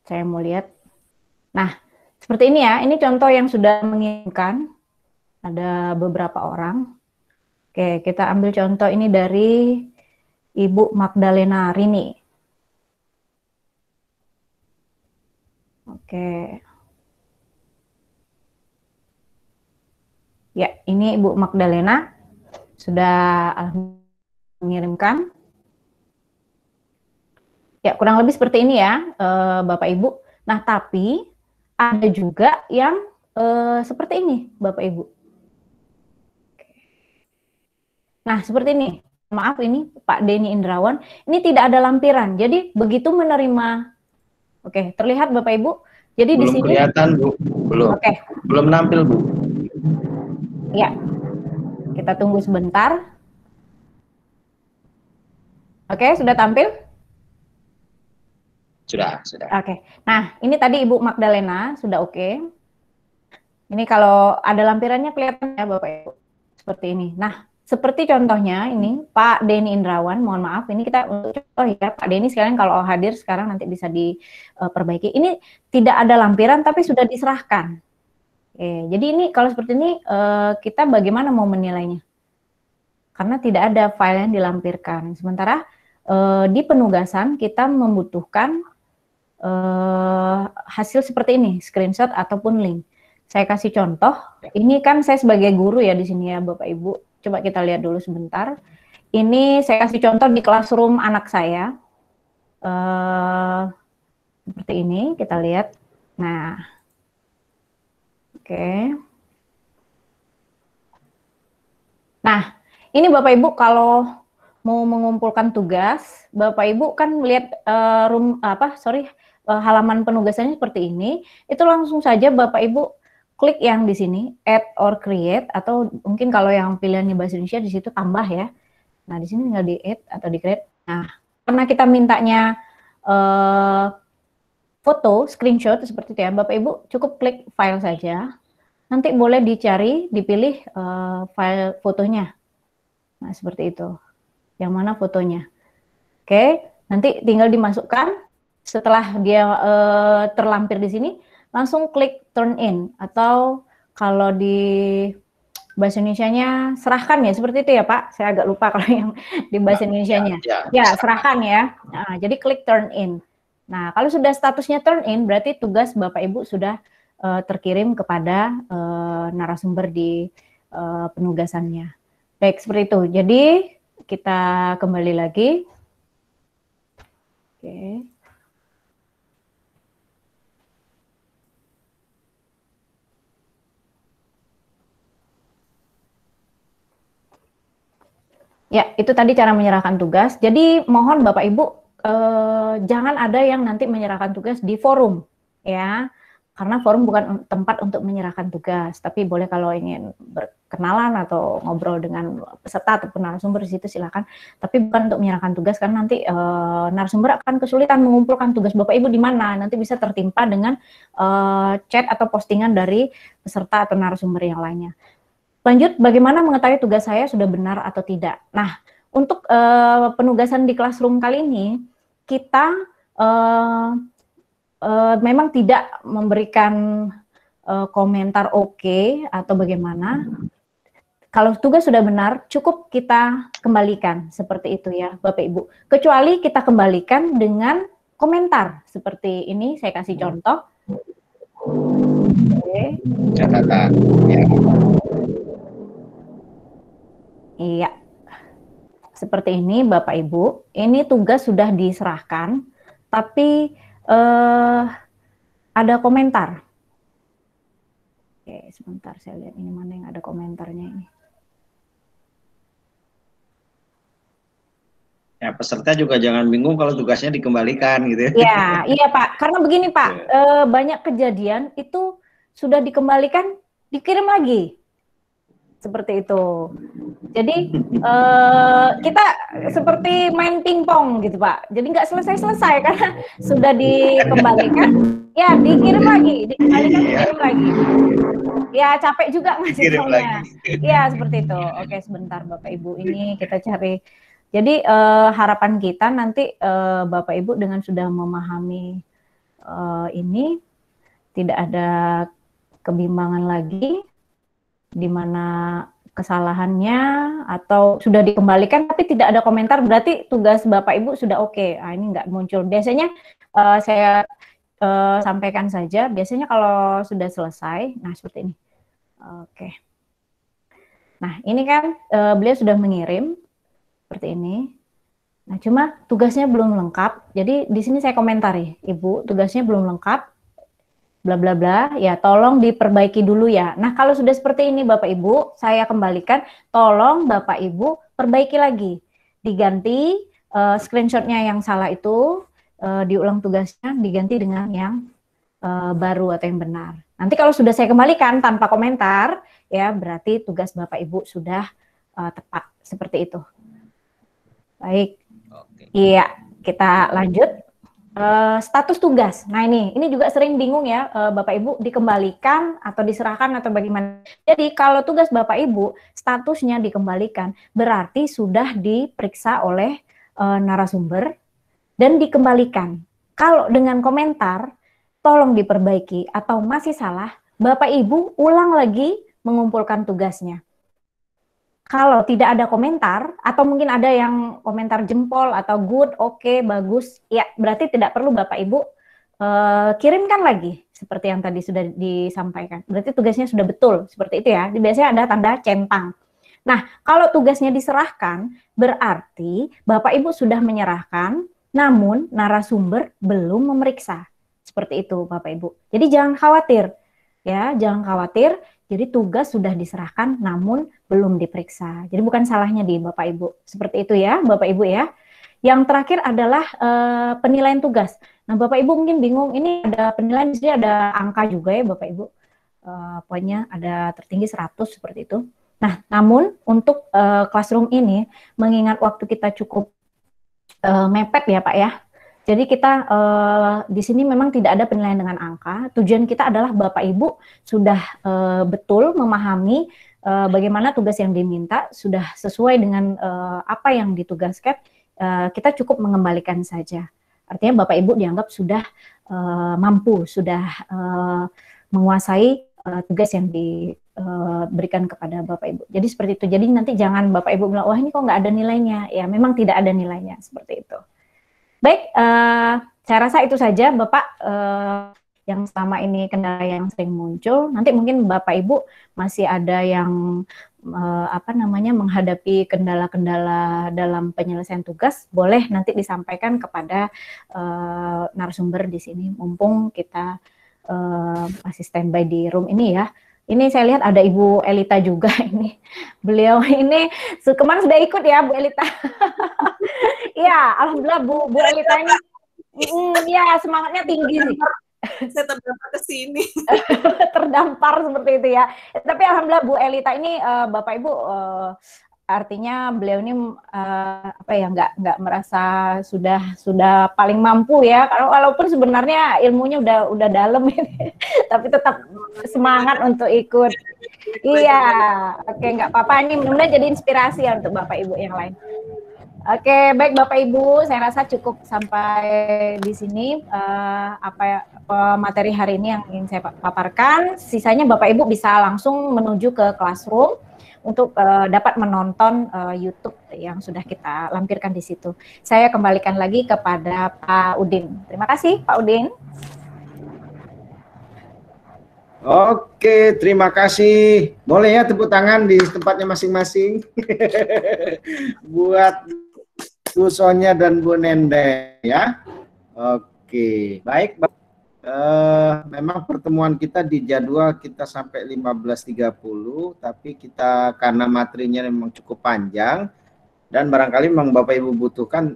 saya mau lihat. Nah, seperti ini ya, ini contoh yang sudah mengirimkan. Ada beberapa orang. Oke, kita ambil contoh ini dari Ibu Magdalena Rini. Oke. Ya, ini Ibu Magdalena sudah mengirimkan. Ya, kurang lebih seperti ini ya, Bapak Ibu. Nah, tapi ada juga yang seperti ini, Bapak Ibu. Nah, seperti ini. Maaf, ini Pak Denny Indrawan. Ini tidak ada lampiran. Jadi, begitu menerima. Oke, terlihat Bapak Ibu. Jadi belum di sini kelihatan, Bu. Belum. Oke. Belum nampil, Bu. Ya. Kita tunggu sebentar. Oke, sudah tampil? Sudah. Oke. Nah, ini tadi Ibu Magdalena sudah oke. Ini kalau ada lampirannya kelihatan ya Bapak Ibu. Seperti ini. Nah, seperti contohnya ini Pak Denny Indrawan, mohon maaf ini kita untuk contoh ya Pak Denny sekalian kalau hadir sekarang nanti bisa diperbaiki. Ini tidak ada lampiran tapi sudah diserahkan. Oke, jadi ini kalau seperti ini kita bagaimana mau menilainya? Karena tidak ada file yang dilampirkan. Sementara di penugasan kita membutuhkan hasil seperti ini, screenshot ataupun link. Saya kasih contoh. Ini kan saya sebagai guru ya di sini ya Bapak Ibu. Coba kita lihat dulu sebentar. Ini saya kasih contoh di classroom anak saya. Seperti ini, kita lihat. Nah, oke. Nah, ini Bapak Ibu kalau mau mengumpulkan tugas, Bapak Ibu kan lihat halaman penugasannya seperti ini. Itu langsung saja Bapak Ibu klik yang di sini, add or create, atau mungkin kalau yang pilihannya bahasa Indonesia di situ tambah ya. Nah, di sini tinggal di add atau di create. Nah, karena kita mintanya foto, screenshot seperti itu ya, Bapak Ibu cukup klik file saja. Nanti boleh dicari, dipilih file fotonya. Nah, seperti itu. Yang mana fotonya. Oke, nanti tinggal dimasukkan. Setelah dia terlampir di sini, langsung klik turn in, atau kalau di bahasa Indonesianya serahkan ya, seperti itu ya Pak. Saya agak lupa kalau yang di bahasa Indonesianya. Ya, serahkan ya. Nah, jadi klik turn in. Nah, kalau sudah statusnya turn in, berarti tugas Bapak Ibu sudah terkirim kepada narasumber di penugasannya. Baik, seperti itu. Jadi kita kembali lagi. Oke. Ya, itu tadi cara menyerahkan tugas. Jadi mohon Bapak Ibu jangan ada yang nanti menyerahkan tugas di forum, ya, karena forum bukan tempat untuk menyerahkan tugas. Tapi boleh kalau ingin kenalan atau ngobrol dengan peserta ataupun narasumber di situ silakan. Tapi bukan untuk menyerahkan tugas karena nanti narasumber akan kesulitan mengumpulkan tugas Bapak Ibu di mana. Nanti bisa tertimpa dengan chat atau postingan dari peserta atau narasumber yang lainnya. Lanjut, bagaimana mengetahui tugas saya sudah benar atau tidak? Nah, untuk penugasan di Classroom kali ini kita memang tidak memberikan komentar oke atau bagaimana. Kalau tugas sudah benar, cukup kita kembalikan seperti itu ya, Bapak Ibu. Kecuali kita kembalikan dengan komentar seperti ini. Saya kasih contoh. Oke. Catatan. Ya. Iya. Seperti ini, Bapak Ibu. Ini tugas sudah diserahkan, tapi ada komentar. Oke, sebentar saya lihat ini mana yang ada komentarnya ini. Ya, peserta juga jangan bingung kalau tugasnya dikembalikan gitu ya. Ya, iya Pak. Karena begini Pak, banyak kejadian itu sudah dikembalikan, dikirim lagi. Seperti itu. Jadi kita seperti main pingpong gitu Pak. Jadi nggak selesai-selesai karena sudah dikembalikan, ya dikirim lagi, dikembalikan, dikirim lagi. Ya capek juga ngasih taunya. Ya seperti itu. Oke sebentar Bapak Ibu, ini kita cari. Jadi harapan kita nanti Bapak Ibu dengan sudah memahami ini tidak ada kebimbangan lagi di mana kesalahannya atau sudah dikembalikan tapi tidak ada komentar, berarti tugas Bapak Ibu sudah oke. Nah, ini nggak muncul. Biasanya saya sampaikan saja, biasanya kalau sudah selesai, nah seperti ini. Oke. Nah, ini kan beliau sudah mengirim seperti ini. Nah, cuma tugasnya belum lengkap. Jadi di sini saya komentari, Ibu, tugasnya belum lengkap. Bla bla bla, ya tolong diperbaiki dulu ya. Nah, kalau sudah seperti ini Bapak Ibu, saya kembalikan, tolong Bapak Ibu perbaiki lagi. Diganti screenshotnya yang salah itu, diulang tugasnya, diganti dengan yang baru atau yang benar. Nanti kalau sudah saya kembalikan tanpa komentar, ya berarti tugas Bapak Ibu sudah tepat. Seperti itu. Baik. Iya, kita lanjut. Status tugas. Nah ini juga sering bingung ya Bapak Ibu, dikembalikan atau diserahkan atau bagaimana. Jadi kalau tugas Bapak Ibu statusnya dikembalikan berarti sudah diperiksa oleh narasumber dan dikembalikan. Kalau dengan komentar tolong diperbaiki atau masih salah, Bapak Ibu ulang lagi mengumpulkan tugasnya. Kalau tidak ada komentar, atau mungkin ada yang komentar jempol atau good, oke, bagus, ya berarti tidak perlu Bapak Ibu kirimkan lagi, seperti yang tadi sudah disampaikan. Berarti tugasnya sudah betul, seperti itu ya. Biasanya ada tanda centang. Nah, kalau tugasnya diserahkan, berarti Bapak Ibu sudah menyerahkan, namun narasumber belum memeriksa. Seperti itu Bapak Ibu. Jadi jangan khawatir, ya, jangan khawatir. Jadi tugas sudah diserahkan namun belum diperiksa. Jadi bukan salahnya di Bapak Ibu. Seperti itu ya Bapak Ibu ya. Yang terakhir adalah penilaian tugas. Nah Bapak Ibu mungkin bingung, ini ada penilaian, di sini ada angka juga ya Bapak Ibu. Pokoknya ada tertinggi 100 seperti itu. Nah namun untuk Classroom ini mengingat waktu kita cukup mepet ya Pak ya. Jadi kita di sini memang tidak ada penilaian dengan angka. Tujuan kita adalah Bapak Ibu sudah betul memahami bagaimana tugas yang diminta, sudah sesuai dengan apa yang ditugaskan, kita cukup mengembalikan saja. Artinya Bapak Ibu dianggap sudah mampu, sudah menguasai tugas yang diberikan kepada Bapak Ibu. Jadi seperti itu. Jadi nanti jangan Bapak Ibu bilang, wah ini kok nggak ada nilainya. Ya memang tidak ada nilainya, seperti itu. Baik, saya rasa itu saja Bapak yang selama ini kendala yang sering muncul. Nanti mungkin Bapak Ibu masih ada yang menghadapi kendala-kendala dalam penyelesaian tugas, boleh nanti disampaikan kepada narasumber di sini. Mumpung kita masih standby di room ini ya. Ini saya lihat ada Ibu Elita juga ini. Beliau ini kemarin sudah ikut ya Bu Elita. Iya, alhamdulillah Bu Elita ini ya semangatnya tinggi sih. Saya terdampar ke sini. terdampar seperti itu ya. Tapi alhamdulillah Bu Elita ini Bapak Ibu artinya beliau ini apa ya nggak merasa sudah paling mampu ya. Kalau walaupun sebenarnya ilmunya udah dalam ini, tapi tetap semangat untuk ikut. Iya, oke nggak apa-apa, ini mudah-mudahan jadi inspirasi ya untuk Bapak Ibu yang lain. Oke, baik Bapak Ibu, saya rasa cukup sampai di sini materi hari ini yang ingin saya paparkan. Sisanya Bapak Ibu bisa langsung menuju ke classroom untuk dapat menonton YouTube yang sudah kita lampirkan di situ. Saya kembalikan lagi kepada Pak Udin. Terima kasih Pak Udin. Oke, terima kasih. Boleh ya tepuk tangan di tempatnya masing-masing buat Bu Sonya dan Bu Nende ya. Oke, baik. Memang pertemuan kita di jadwal kita sampai 15.30, tapi kita karena materinya memang cukup panjang dan barangkali memang Bapak Ibu butuhkan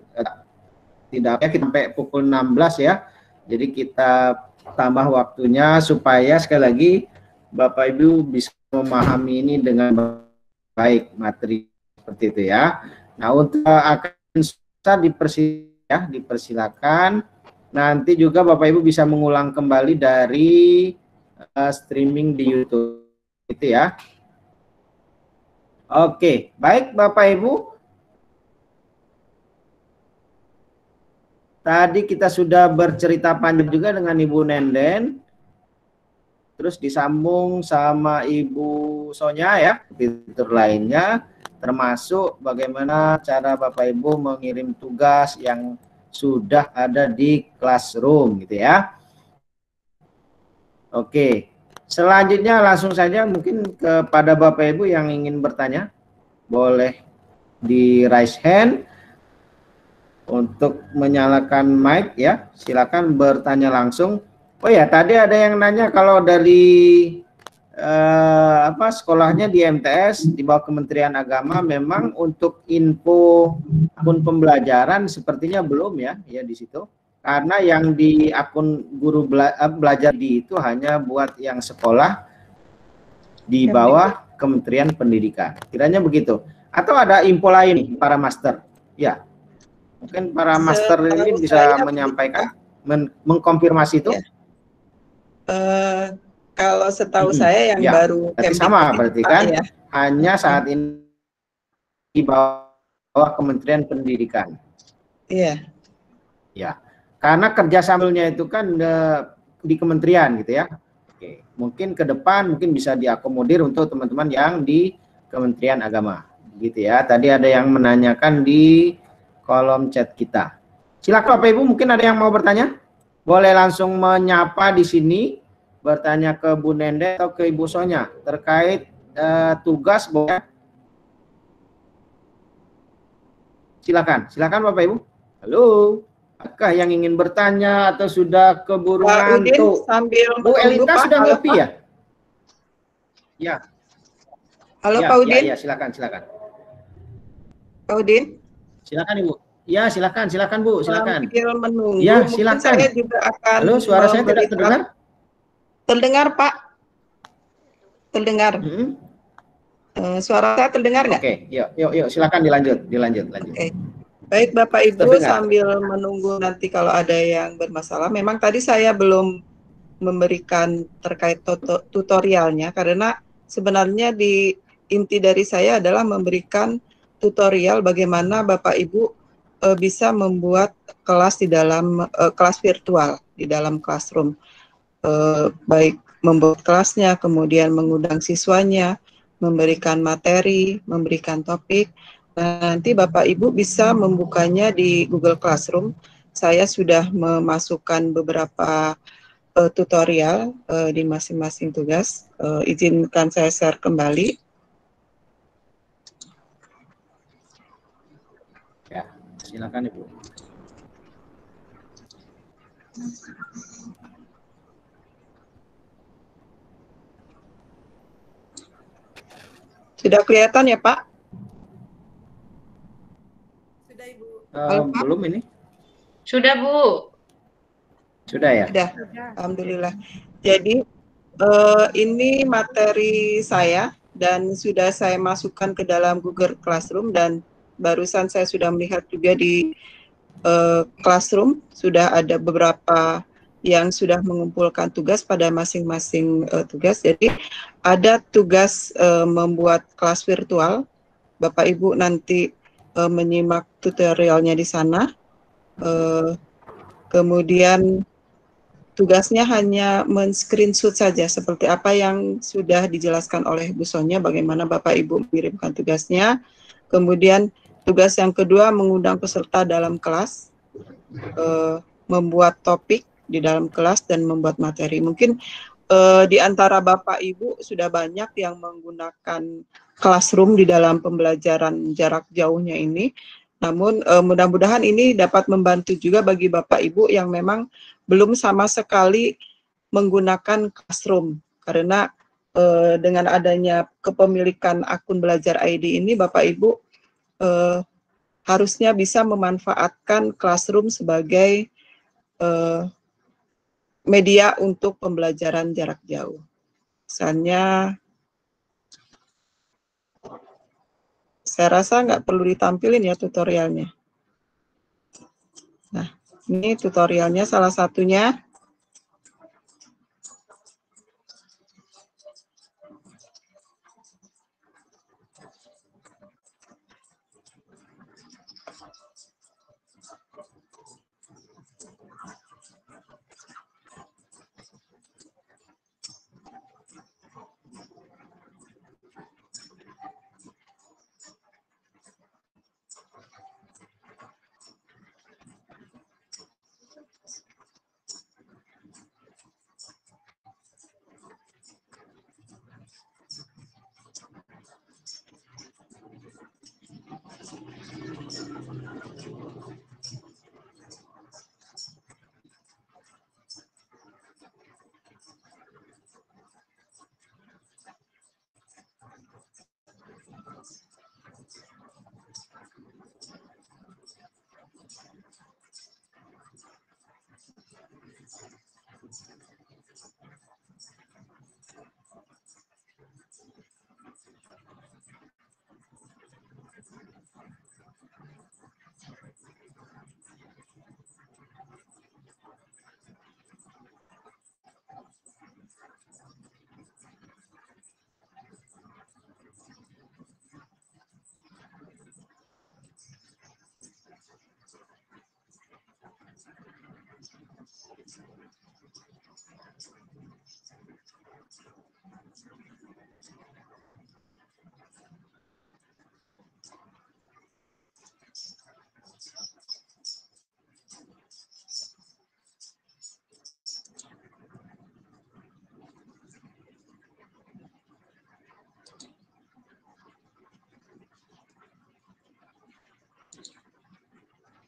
tidak ya kita sampai pukul 16 ya. Jadi kita tambah waktunya supaya sekali lagi Bapak Ibu bisa memahami ini dengan baik materi seperti itu ya. Nah, untuk akan dipersilakan. Nanti juga Bapak Ibu bisa mengulang kembali dari streaming di YouTube itu ya. Oke, baik Bapak Ibu. Tadi kita sudah bercerita panjang juga dengan Ibu Nenden. Terus disambung sama Ibu Sonya ya, fitur lainnya. Termasuk bagaimana cara Bapak Ibu mengirim tugas yang sudah ada di classroom gitu ya. Oke, selanjutnya langsung saja mungkin kepada Bapak Ibu yang ingin bertanya, boleh di raise hand untuk menyalakan mic ya. Silakan bertanya langsung. Oh ya, tadi ada yang nanya kalau dari sekolahnya di MTS di bawah Kementerian Agama, memang untuk info akun pembelajaran sepertinya belum ya di situ, karena yang di akun guru belajar di itu hanya buat yang sekolah di bawah Kementerian Pendidikan, kiranya begitu, atau ada info lain para master ya, mungkin para master ini bisa menyampaikan mengkonfirmasi itu ya. Kalau setahu saya yang baru sama berarti kan ya, hanya saat ini di bawah Kementerian Pendidikan. Iya. Ya, karena kerjasamanya itu kan di kementerian gitu ya. Oke, mungkin ke depan mungkin bisa diakomodir untuk teman-teman yang di Kementerian Agama, gitu ya. Tadi ada yang menanyakan di kolom chat kita. Silakan Bapak Ibu, mungkin ada yang mau bertanya? Boleh langsung menyapa di sini. Bertanya ke Bu Nende atau ke Ibu Sonya terkait tugas, boleh? Silakan Bapak Ibu. Halo, apakah yang ingin bertanya atau sudah keburu ngantuk? Bu Elita sudah ngopi ya? Ya. Halo ya, Pak Udin. Ya, silakan. Pak Udin. Silakan Ibu. Ya, silakan Bu, silakan. Sambil menunggu. Ya, silakan. Saya juga akan. Halo, suara saya tidak terdengar? Terdengar Pak. Terdengar. Suara saya terdengar nggak? Oke, yuk, silakan dilanjut. Oke. Baik Bapak Ibu, sambil menunggu nanti kalau ada yang bermasalah. Memang tadi saya belum memberikan terkait tutorialnya, karena sebenarnya inti dari saya adalah memberikan tutorial bagaimana Bapak Ibu bisa membuat kelas di dalam kelas virtual di dalam classroom. Baik membuat kelasnya, kemudian mengundang siswanya, memberikan materi, memberikan topik. Nah, nanti Bapak Ibu bisa membukanya di Google Classroom. Saya sudah memasukkan beberapa tutorial di masing-masing tugas. Izinkan saya share kembali. Ya, silakan Ibu. Sudah kelihatan ya Pak? Sudah Ibu. Belum ini. Sudah Bu. Sudah ya? Sudah, alhamdulillah. Jadi ini materi saya dan sudah saya masukkan ke dalam Google Classroom, dan barusan saya sudah melihat juga di Classroom sudah ada beberapa yang sudah mengumpulkan tugas pada masing-masing tugas. Jadi ada tugas membuat kelas virtual. Bapak Ibu nanti menyimak tutorialnya di sana. Kemudian tugasnya hanya men-screenshot saja seperti apa yang sudah dijelaskan oleh Bu Sonia, bagaimana Bapak Ibu mengirimkan tugasnya. Kemudian tugas yang kedua mengundang peserta dalam kelas, membuat topik di dalam kelas dan membuat materi. Mungkin di antara Bapak Ibu sudah banyak yang menggunakan Classroom di dalam pembelajaran jarak jauhnya ini. Namun mudah-mudahan ini dapat membantu juga bagi Bapak Ibu yang memang belum sama sekali menggunakan Classroom, karena dengan adanya kepemilikan akun Belajar ID ini, Bapak Ibu harusnya bisa memanfaatkan Classroom sebagai media untuk pembelajaran jarak jauh. Misalnya, saya rasa nggak perlu ditampilin ya tutorialnya. Nah, ini tutorialnya salah satunya.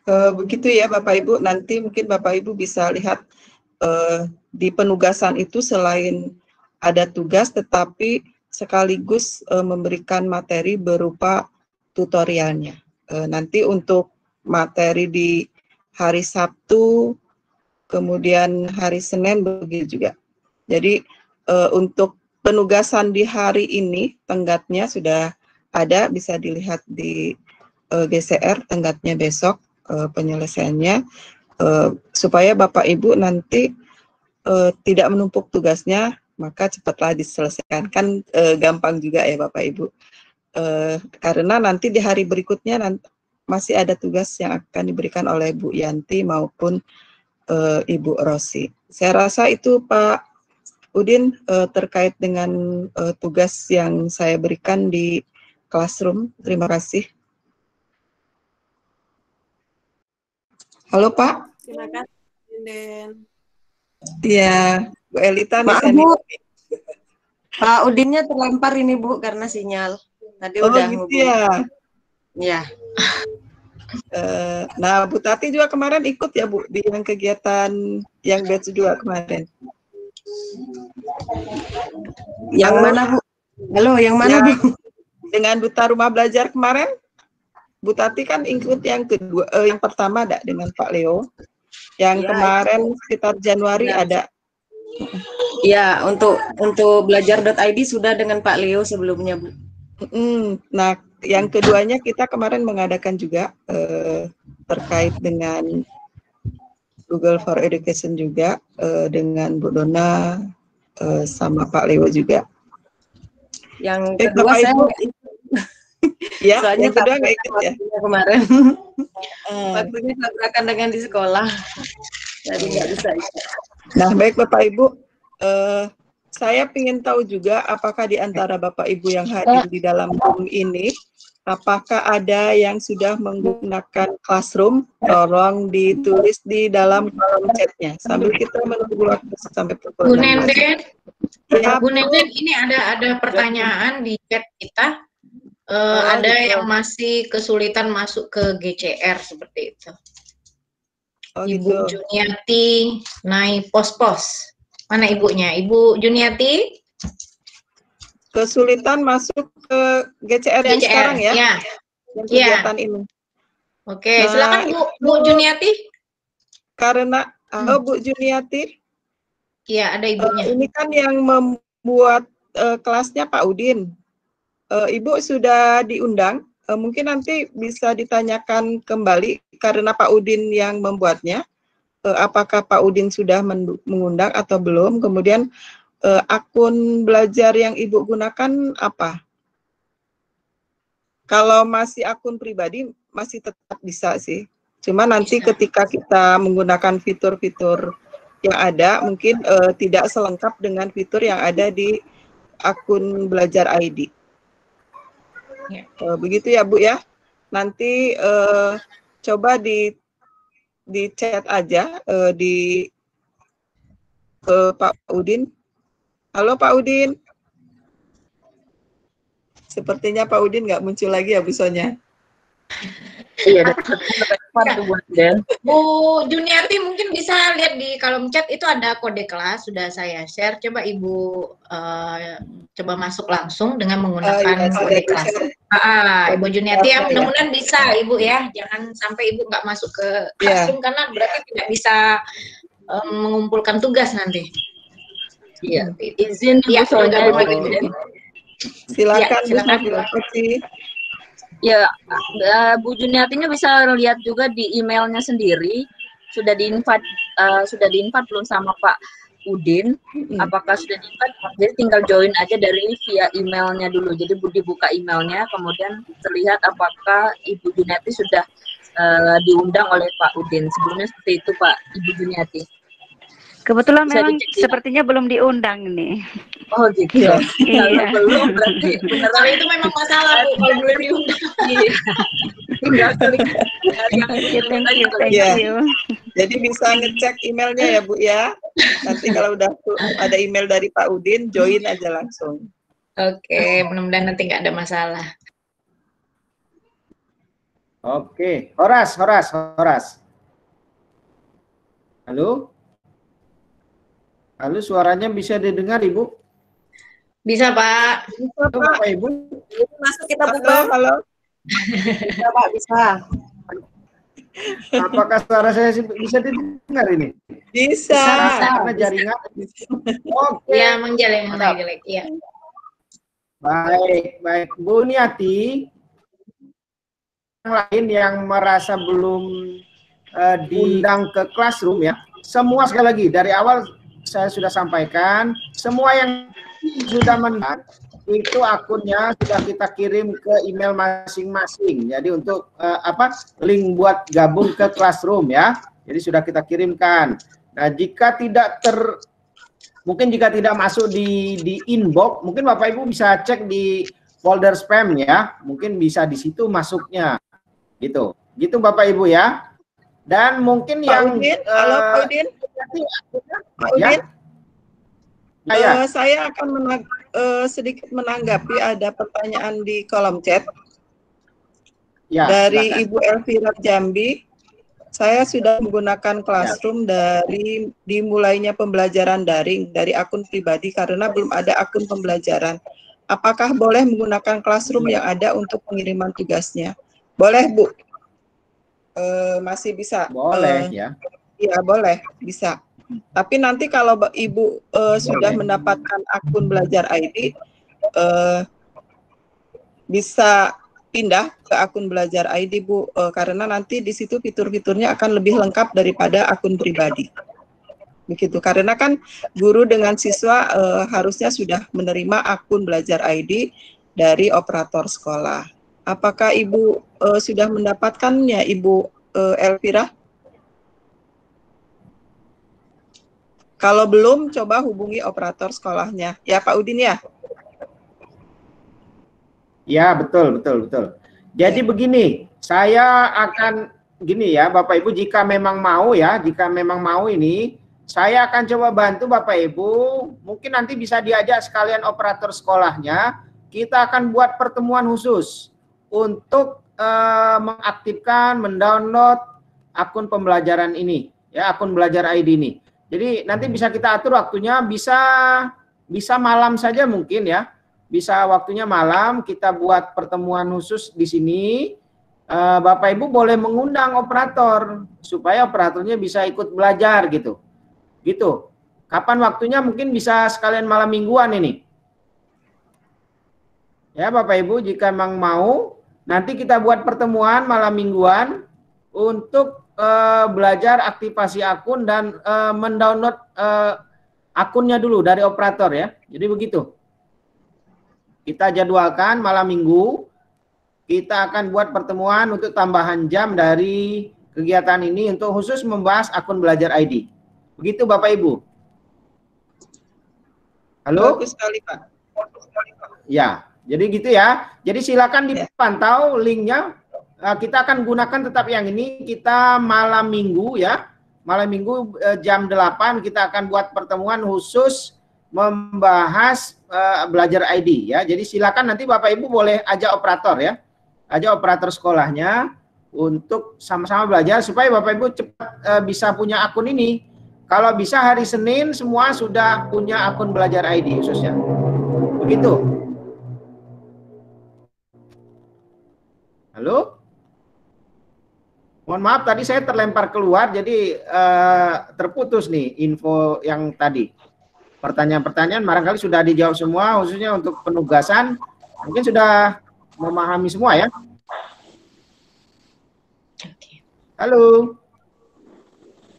Begitu ya Bapak Ibu, nanti mungkin Bapak Ibu bisa lihat di penugasan itu selain ada tugas, tetapi sekaligus memberikan materi berupa tutorialnya. Nanti untuk materi di hari Sabtu, kemudian hari Senin begitu juga. Jadi untuk penugasan di hari ini, tenggatnya sudah ada, bisa dilihat di GCR, tenggatnya besok. Penyelesaiannya supaya Bapak Ibu nanti tidak menumpuk tugasnya, maka cepatlah diselesaikan. Kan gampang juga ya Bapak Ibu, karena nanti di hari berikutnya masih ada tugas yang akan diberikan oleh Bu Yanti maupun Ibu Rosi. Saya rasa itu Pak Udin terkait dengan tugas yang saya berikan di Classroom. Terima kasih. Halo Pak. Terima kasih, Den. Iya, Bu Elita. Maaf Bu, Pak Udinnya terlempar ini Bu karena sinyal. Tadi udah gitu hubungi. ya. Ya. Nah, Bu Tati juga kemarin ikut ya Bu di yang kegiatan yang batch 2 kemarin. Yang mana Bu? Halo, yang mana Bu? Dengan Duta Rumah Belajar kemarin, Bu Tati kan ikut yang kedua, yang pertama ada dengan Pak Leo. Yang Ya, kemarin sekitar Januari benar. ada. Ya, untuk belajar.id sudah dengan Pak Leo sebelumnya, Bu. Nah, yang keduanya kita kemarin mengadakan juga terkait dengan Google for Education juga dengan Bu Dona sama Pak Leo juga. Yang kedua Bapak saya Ibu, nggak ikut. ya, Soalnya yang kedua nggak ikut ya. waktunya kemarin. Eh, Waktunya tabrakan dengan di sekolah. Jadi nggak bisa ikut. Nah, baik Bapak Ibu, saya ingin tahu juga apakah di antara Bapak Ibu yang hadir di dalam Zoom ini, apakah ada yang sudah menggunakan Classroom? Tolong ditulis di dalam kolom chatnya sambil kita menunggu waktu sampai pukul Bu 16. Nenden, Ya, Bu Nenden, ini ada pertanyaan di chat kita. Ada gitu. yang masih kesulitan masuk ke GCR seperti itu. Ibu gitu. Juniati naik pos-pos. Mana ibunya? Ibu Juniati? Kesulitan masuk ke GCR, GCR, sekarang ya? Ya. Yang kegiatan ini. Oke, Nah, silakan Bu Juniati. Karena Bu Juniati, Iya, ada ibunya. ini kan yang membuat kelasnya Pak Udin. Ibu sudah diundang, mungkin nanti bisa ditanyakan kembali karena Pak Udin yang membuatnya. Apakah Pak Udin sudah mengundang atau belum? Kemudian akun belajar yang Ibu gunakan apa? Kalau masih akun pribadi masih tetap bisa sih. Cuma nanti ketika kita menggunakan fitur-fitur yang ada, mungkin tidak selengkap dengan fitur yang ada di akun belajar ID. Ya. Begitu ya Bu ya. Nanti coba di chat aja ke Pak Udin. Halo Pak Udin. Sepertinya Pak Udin nggak muncul lagi ya Bu Sonya. Iya, Bu Juniati mungkin bisa lihat di kolom chat itu ada kode kelas sudah saya share. Coba Ibu coba masuk langsung dengan menggunakan kode kelas. Ibu Juniati ya, mudah-mudahan bisa Ibu ya. Jangan sampai Ibu nggak masuk ke Classroom karena berarti tidak bisa mengumpulkan tugas nanti. Iya, izin Ibu Sonya. Silakan Bu. Ya, Bu Juniatinya bisa lihat juga di emailnya sendiri. Sudah di-invite belum sama Pak Udin? Apakah sudah di-invite? Jadi tinggal join aja dari via emailnya dulu. Jadi dibuka emailnya, kemudian terlihat apakah Ibu Juniati sudah diundang oleh Pak Udin. Sebelumnya seperti itu Pak Ibu Juniati. Kebetulan memang sepertinya belum diundang nih. Oh gitu. Iya. Kalau belum berarti beneran itu memang masalah Bu, kalau belum diundang. Iya. Thank you. Jadi bisa ngecek emailnya ya Bu ya. Nanti kalau udah ada email dari Pak Udin, join aja langsung. Oke, mudah-mudahan nanti nggak ada masalah. Oke, Horas. Halo? Halo, suaranya bisa didengar, Ibu? Bisa, Pak. Bisa, Pak. Ibu. Masuk kita buka. Halo. Bisa, Pak, bisa. Apakah suara saya bisa didengar ini? Bisa. Karena jaringan. Oke. Ya, menjelek. Ya. Baik. Bu Niati, yang lain yang merasa belum diundang ke Classroom ya, semua sekali lagi dari awal saya sudah sampaikan, semua yang sudah menang itu akunnya sudah kita kirim ke email masing-masing. Jadi untuk link buat gabung ke Classroom ya. Jadi sudah kita kirimkan. Nah, jika tidak mungkin jika tidak masuk di inbox, mungkin Bapak Ibu bisa cek di folder spam ya. Mungkin bisa di situ masuknya. Gitu. Gitu Bapak Ibu ya. Dan mungkin Pak yang Udin, halo Pak Udin. Pak Udin, saya akan sedikit menanggapi ada pertanyaan di kolom chat ya, dari silakan. Ibu Elvira Jambi. Saya sudah menggunakan Classroom dari dimulainya pembelajaran daring dari akun pribadi karena belum ada akun pembelajaran. Apakah boleh menggunakan Classroom yang ada untuk pengiriman tugasnya? Boleh Bu. Masih bisa. Boleh ya. Iya, boleh, bisa. Tapi nanti kalau Ibu sudah mendapatkan akun Belajar ID, bisa pindah ke akun Belajar ID, Bu, karena nanti di situ fitur-fiturnya akan lebih lengkap daripada akun pribadi. Begitu, karena kan guru dengan siswa harusnya sudah menerima akun Belajar ID dari operator sekolah. Apakah Ibu sudah mendapatkannya, Ibu Elvira? Kalau belum, coba hubungi operator sekolahnya. Ya, Pak Udin ya? Ya, betul. Jadi begini, saya akan gini ya, Bapak Ibu, jika memang mau ini, saya akan coba bantu Bapak Ibu, mungkin nanti bisa diajak sekalian operator sekolahnya, kita akan buat pertemuan khusus untuk mengaktifkan, mendownload akun pembelajaran ini, ya, akun Belajar ID ini. Jadi nanti bisa kita atur waktunya, bisa malam saja mungkin ya. Bisa waktunya malam, kita buat pertemuan khusus di sini. Bapak Ibu boleh mengundang operator supaya operatornya bisa ikut belajar gitu. Gitu. Kapan waktunya mungkin bisa sekalian malam mingguan ini. Ya Bapak Ibu, jika memang mau, nanti kita buat pertemuan malam mingguan untuk belajar aktivasi akun dan mendownload akunnya dulu dari operator ya. Jadi begitu. Kita jadwalkan malam minggu, kita akan buat pertemuan untuk tambahan jam dari kegiatan ini untuk khusus membahas akun Belajar ID. Begitu Bapak Ibu. Halo? Bagus sekali Pak. Ya, jadi gitu ya. Jadi silakan dipantau linknya. Kita akan gunakan tetap yang ini, kita malam minggu ya. Malam minggu jam 8 kita akan buat pertemuan khusus membahas Belajar ID ya. Jadi silakan nanti Bapak Ibu boleh ajak operator ya. Ajak operator sekolahnya untuk sama-sama belajar supaya Bapak Ibu cepat bisa punya akun ini. Kalau bisa hari Senin semua sudah punya akun Belajar ID khususnya. Begitu. Halo? Mohon maaf tadi saya terlempar keluar jadi terputus nih info yang tadi. Pertanyaan-pertanyaan barangkali sudah dijawab semua, khususnya untuk penugasan mungkin sudah memahami semua ya. Halo.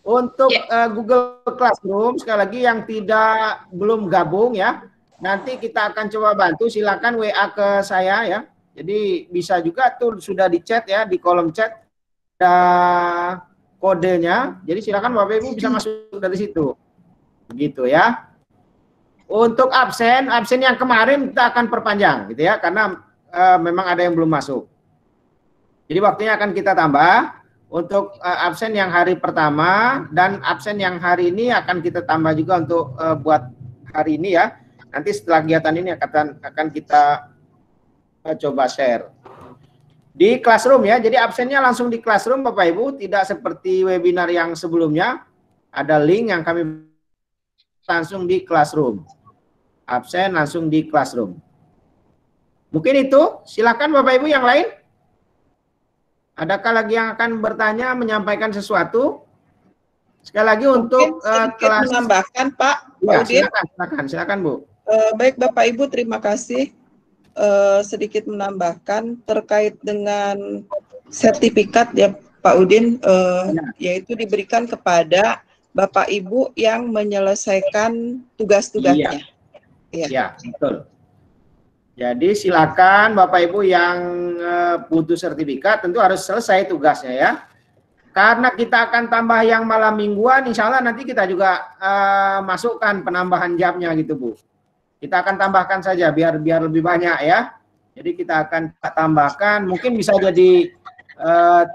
Untuk Google Classroom sekali lagi yang belum gabung ya, nanti kita akan coba bantu, silakan WA ke saya ya. Jadi bisa juga tuh sudah di chat ya, di kolom chat ada kodenya. Jadi silakan Bapak Ibu bisa masuk dari situ. Begitu ya. Untuk absen yang kemarin kita akan perpanjang gitu ya, karena memang ada yang belum masuk. Jadi waktunya akan kita tambah untuk absen yang hari pertama dan absen yang hari ini akan kita tambah juga untuk buat hari ini ya. Nanti setelah kegiatan ini akan kita coba share di Classroom ya. Jadi absennya langsung di Classroom Bapak Ibu, tidak seperti webinar yang sebelumnya. Ada link yang kami langsung di Classroom. Absen langsung di Classroom. Mungkin itu, silakan Bapak Ibu yang lain. Adakah lagi yang akan bertanya, menyampaikan sesuatu? Sekali lagi untuk kelas menambahkan Pak. Ya, Udin. silakan Bu. Baik Bapak Ibu, terima kasih. Sedikit menambahkan terkait dengan sertifikat ya Pak Udin, yaitu diberikan kepada Bapak Ibu yang menyelesaikan tugas-tugasnya. Ya, betul. Jadi silakan Bapak Ibu yang butuh sertifikat tentu harus selesai tugasnya ya. Karena kita akan tambah yang malam mingguan, insya Allah nanti kita juga masukkan penambahan jamnya gitu Bu. Kita akan tambahkan saja biar lebih banyak ya. Jadi kita akan tambahkan, mungkin bisa jadi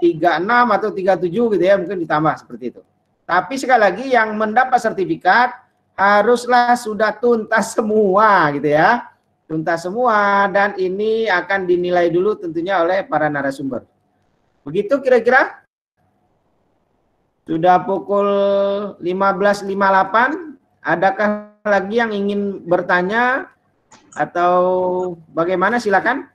36 atau 37 gitu ya, mungkin ditambah seperti itu. Tapi sekali lagi yang mendapat sertifikat haruslah sudah tuntas semua gitu ya. Tuntas semua dan ini akan dinilai dulu tentunya oleh para narasumber. Begitu kira-kira? Sudah pukul 15.58. Adakah lagi yang ingin bertanya atau bagaimana? Silakan.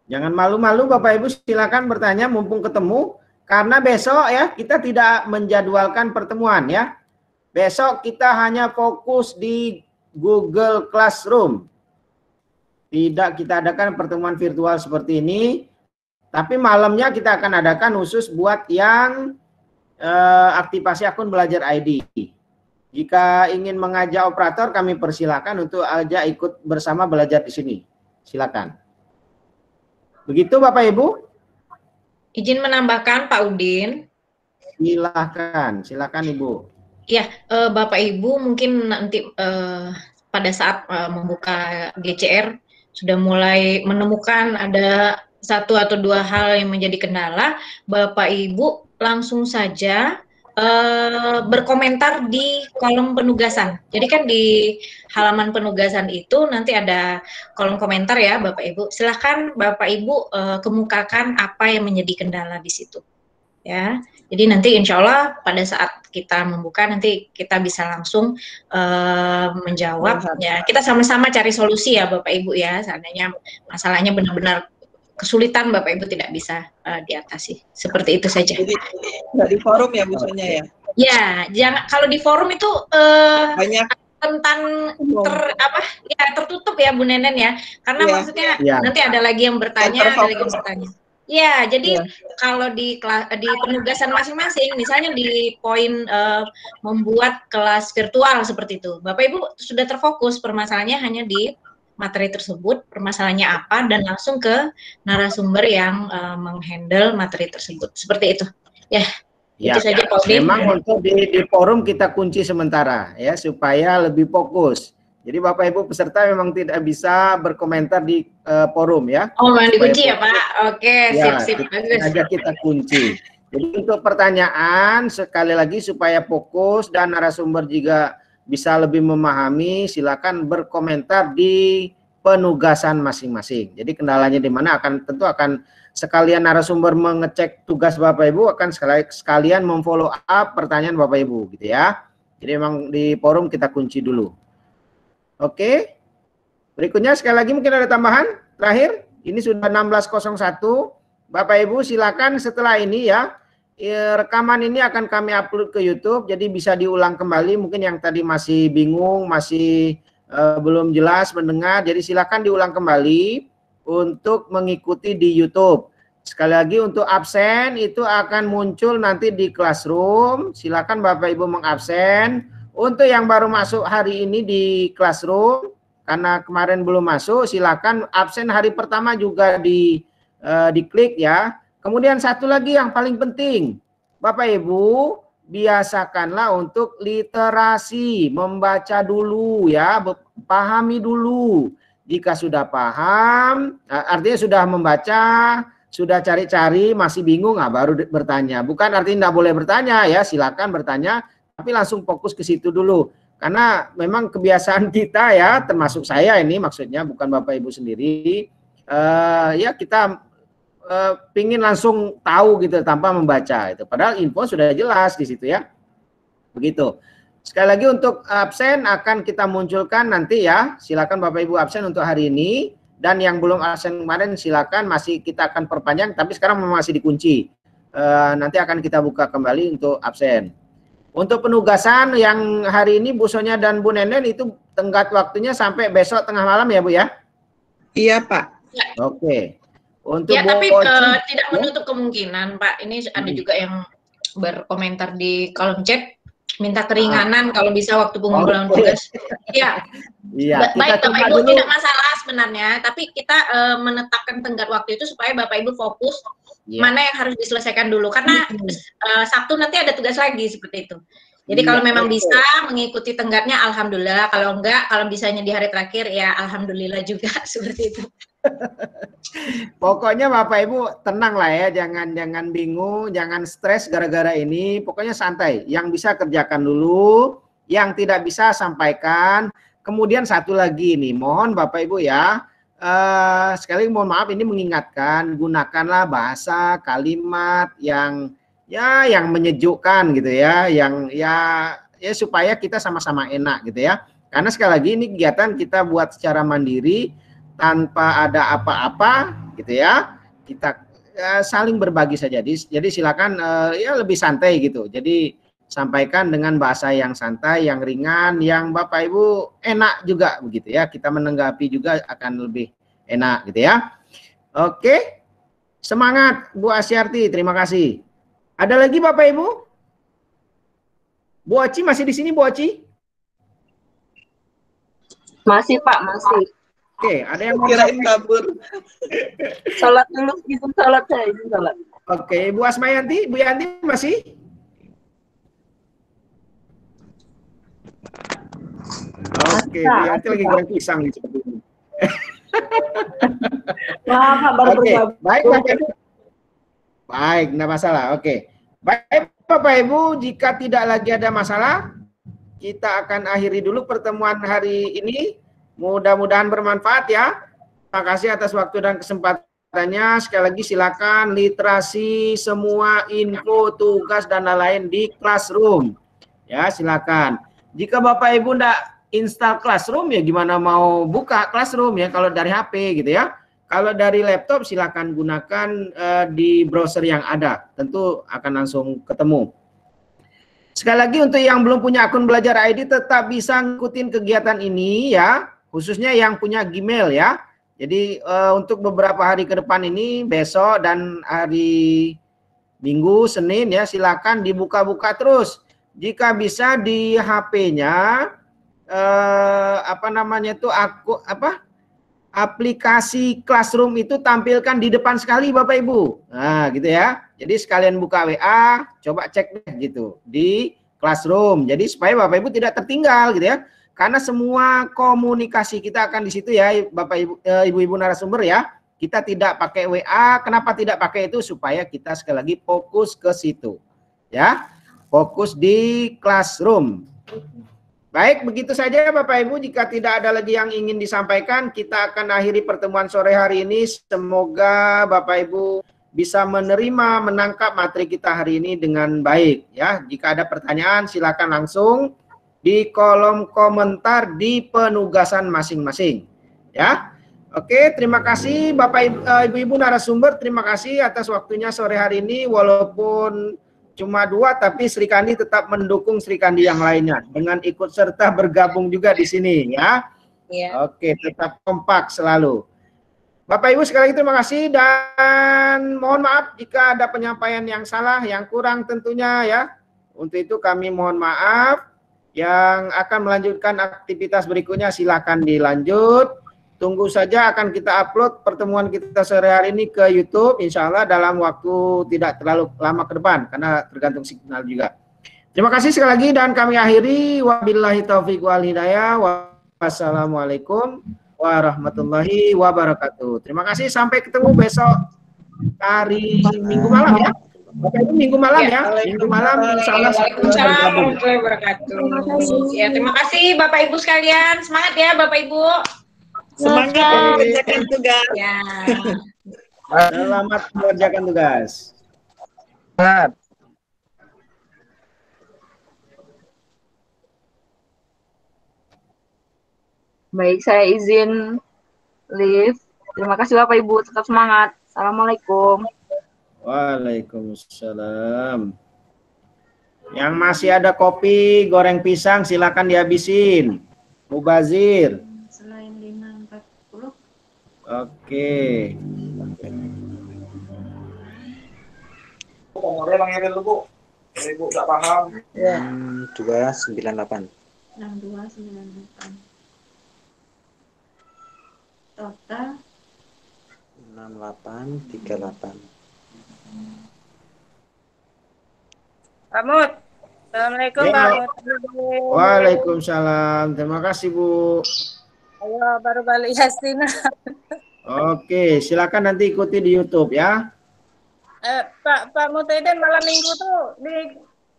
Jangan malu-malu Bapak Ibu, silakan bertanya mumpung ketemu. karena besok ya kita tidak menjadwalkan pertemuan ya. Besok kita hanya fokus di Google Classroom. Tidak kita adakan pertemuan virtual seperti ini, tapi malamnya kita akan adakan khusus buat yang aktivasi akun belajar ID. Jika ingin mengajak operator, kami persilakan untuk aja ikut bersama belajar di sini. Silakan. Begitu Bapak Ibu? Izin menambahkan Pak Udin. Silakan Ibu. Ya, Bapak Ibu mungkin nanti pada saat membuka GCR sudah mulai menemukan ada satu atau dua hal yang menjadi kendala, Bapak Ibu langsung saja berkomentar di kolom penugasan. Jadi kan di halaman penugasan itu nanti ada kolom komentar ya Bapak Ibu. Silahkan Bapak Ibu kemukakan apa yang menjadi kendala di situ. Ya, jadi nanti insya Allah pada saat kita membuka nanti kita bisa langsung menjawab. Ya, kita sama-sama cari solusi ya Bapak Ibu ya. Seandainya masalahnya benar-benar kesulitan Bapak Ibu tidak bisa diatasi. Seperti itu saja. Jadi nggak di forum ya Bu Sonia ya? Ya, jangan kalau di forum itu banyak tentang tertutup ya Bu Nenen ya. Karena maksudnya nanti ada lagi yang bertanya, ada lagi yang bertanya. Ya, jadi kalau di penugasan masing-masing, misalnya di poin membuat kelas virtual seperti itu, Bapak Ibu sudah terfokus permasalahannya hanya di materi tersebut, permasalahannya apa, dan langsung ke narasumber yang menghandle materi tersebut. Seperti itu. Ya, itu saja Pak Udin. Memang untuk di forum kita kunci sementara ya, supaya lebih fokus. Jadi Bapak Ibu peserta memang tidak bisa berkomentar di forum ya. Oh, memang dikunci ya Pak? Oke, sip, bagus. Aja kita kunci. Jadi untuk pertanyaan sekali lagi supaya fokus dan narasumber juga bisa lebih memahami, silakan berkomentar di penugasan masing-masing. Jadi kendalanya di mana tentu akan sekalian narasumber mengecek tugas Bapak Ibu, akan sekalian memfollow up pertanyaan Bapak Ibu gitu ya. Jadi memang di forum kita kunci dulu. Oke, berikutnya sekali lagi mungkin ada tambahan terakhir. Ini sudah 16.01. Bapak Ibu silakan setelah ini ya, rekaman ini akan kami upload ke YouTube. Jadi bisa diulang kembali. Mungkin yang tadi masih bingung, masih belum jelas mendengar. Jadi silakan diulang kembali untuk mengikuti di YouTube. Sekali lagi untuk absen itu akan muncul nanti di Classroom. Silakan Bapak Ibu mengabsen. Untuk yang baru masuk hari ini di Classroom, karena kemarin belum masuk, silakan absen hari pertama juga diklik ya. Kemudian satu lagi yang paling penting, Bapak Ibu biasakanlah untuk literasi, membaca dulu ya, pahami dulu. Jika sudah paham, artinya sudah membaca, sudah cari-cari, masih bingung, baru bertanya. Bukan artinya tidak boleh bertanya ya, silakan bertanya. Tapi langsung fokus ke situ dulu. Karena memang kebiasaan kita ya, termasuk saya ini maksudnya, bukan Bapak Ibu sendiri, ya kita pingin langsung tahu gitu tanpa membaca. Itu. Padahal info sudah jelas di situ ya. Begitu. Sekali lagi untuk absen akan kita munculkan nanti ya. Silakan Bapak Ibu absen untuk hari ini. Dan yang belum absen kemarin silakan, masih kita akan perpanjang, tapi sekarang masih dikunci. Nanti akan kita buka kembali untuk absen. Untuk penugasan yang hari ini Bu Sonia dan Bu Nenen itu tenggat waktunya sampai besok tengah malam ya Bu ya? Iya Pak. Ya. Oke. Untuk ya, tapi tidak menutup kemungkinan Pak. Ini ada juga yang berkomentar di kolom chat minta keringanan kalau bisa waktu pengumpulan tugas. Iya. Iya. Baik Bapak Ibu, tidak masalah sebenarnya, tapi kita menetapkan tenggat waktu itu supaya Bapak Ibu fokus mana yang harus diselesaikan dulu, karena Sabtu nanti ada tugas lagi seperti itu. Jadi kalau memang bisa mengikuti tenggatnya, alhamdulillah. Kalau enggak, kalau bisanya di hari terakhir, ya alhamdulillah juga seperti itu. Pokoknya Bapak Ibu tenang lah ya, jangan bingung, jangan stres gara-gara ini. Pokoknya santai. Yang bisa kerjakan dulu, yang tidak bisa sampaikan. Kemudian satu lagi nih, mohon Bapak Ibu ya. Sekali lagi mohon maaf, ini mengingatkan, gunakanlah bahasa kalimat yang menyejukkan gitu ya, yang ya supaya kita sama-sama enak gitu ya. Karena sekali lagi ini kegiatan kita buat secara mandiri tanpa ada apa-apa gitu ya. Kita saling berbagi saja. Jadi silakan ya lebih santai gitu. Jadi sampaikan dengan bahasa yang santai, yang ringan, yang Bapak Ibu enak juga begitu ya. Kita menanggapi juga akan lebih enak gitu ya. Oke. Semangat Bu Asyarti, terima kasih. Ada lagi Bapak Ibu? Bu Oci masih di sini Bu Oci? Masih Pak, masih. Oke, ada yang mau Kirain kabur. Sholat dulu, izin sholat saya, izin sholat. Oke, Bu Asmayanti, Bu Yanti masih? Oke, Bu Yanti lagi goreng pisang nih seperti ini. Oke, baik Bapak Ibu. Baik, enggak masalah. Oke. Baik Bapak Ibu, jika tidak lagi ada masalah, kita akan akhiri dulu pertemuan hari ini. Mudah-mudahan bermanfaat ya. Terima kasih atas waktu dan kesempatannya. Sekali lagi silakan literasi semua info, tugas dan lain-lain di Classroom. Ya, silakan. Jika Bapak Ibu enggak install Classroom ya gimana mau buka Classroom ya kalau dari HP gitu ya. Kalau dari laptop silakan gunakan di browser yang ada. Tentu akan langsung ketemu. Sekali lagi untuk yang belum punya akun Belajar ID tetap bisa ngikutin kegiatan ini ya. Khususnya yang punya Gmail ya. Jadi untuk beberapa hari ke depan ini, besok dan hari Minggu, Senin ya, silakan dibuka-buka terus. Jika bisa di HP-nya aplikasi Classroom itu tampilkan di depan sekali Bapak Ibu. Nah, gitu ya. Jadi sekalian buka WA, coba cek deh gitu di Classroom. Jadi supaya Bapak Ibu tidak tertinggal gitu ya. Karena semua komunikasi kita akan di situ ya, Bapak Ibu, ibu-ibu narasumber ya. Kita tidak pakai WA. Kenapa tidak pakai itu? Supaya kita sekali lagi fokus ke situ. Ya. Fokus di Classroom. Baik, begitu saja Bapak Ibu. Jika tidak ada lagi yang ingin disampaikan, kita akan akhiri pertemuan sore hari ini. Semoga Bapak Ibu bisa menerima, menangkap materi kita hari ini dengan baik. Ya, jika ada pertanyaan, silakan langsung di kolom komentar di penugasan masing-masing. Ya, oke. Terima kasih Bapak Ibu narasumber. Terima kasih atas waktunya sore hari ini. Walaupun cuma 2, tapi Sri Kandi tetap mendukung Sri Kandi yang lainnya dengan ikut serta bergabung juga di sini ya. Iya. Oke, tetap kompak selalu. Bapak Ibu sekali lagi terima kasih dan mohon maaf jika ada penyampaian yang salah, yang kurang tentunya ya. Untuk itu kami mohon maaf. Yang akan melanjutkan aktivitas berikutnya silakan dilanjut. Tunggu saja akan kita upload pertemuan kita sore hari ini ke YouTube, insya Allah dalam waktu tidak terlalu lama ke depan, karena tergantung signal juga. Terima kasih sekali lagi dan kami akhiri. Wabillahi taufiq wal hidayah. Wassalamualaikum warahmatullahi wabarakatuh. Terima kasih, sampai ketemu besok hari Minggu malam ya. Bapak Ibu Minggu malam ya. Minggu malam insya Allah. Waalaikumsalam warahmatullahi wabarakatuh. Ya, terima kasih Bapak Ibu sekalian. Semangat ya Bapak Ibu. Semangat mengerjakan tugas. Ya. Selamat mengerjakan tugas. Semangat. Baik, saya izin live. Terima kasih Bapak Ibu, tetap semangat. Assalamualaikum. Waalaikumsalam. Yang masih ada kopi, goreng pisang, silakan dihabisin. Mubazir. Selain 5.40. Oke. Nomornya Bang Eril dulu, Bu. Ibu nggak paham. 298. 6298. Total 6838. Pak Mut. Assalamualaikum Ya. Pak Mut. Waalaikumsalam. Terima kasih Bu. Ayo baru balik Yastina. Oke, silakan nanti ikuti di YouTube ya. Pak Mutaidin malam minggu tuh di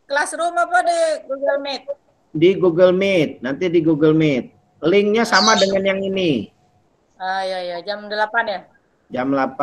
Classroom apa di Google Meet? Di Google Meet, nanti di Google Meet. Linknya sama dengan yang ini. Ah ya jam 8 ya. Jam 8.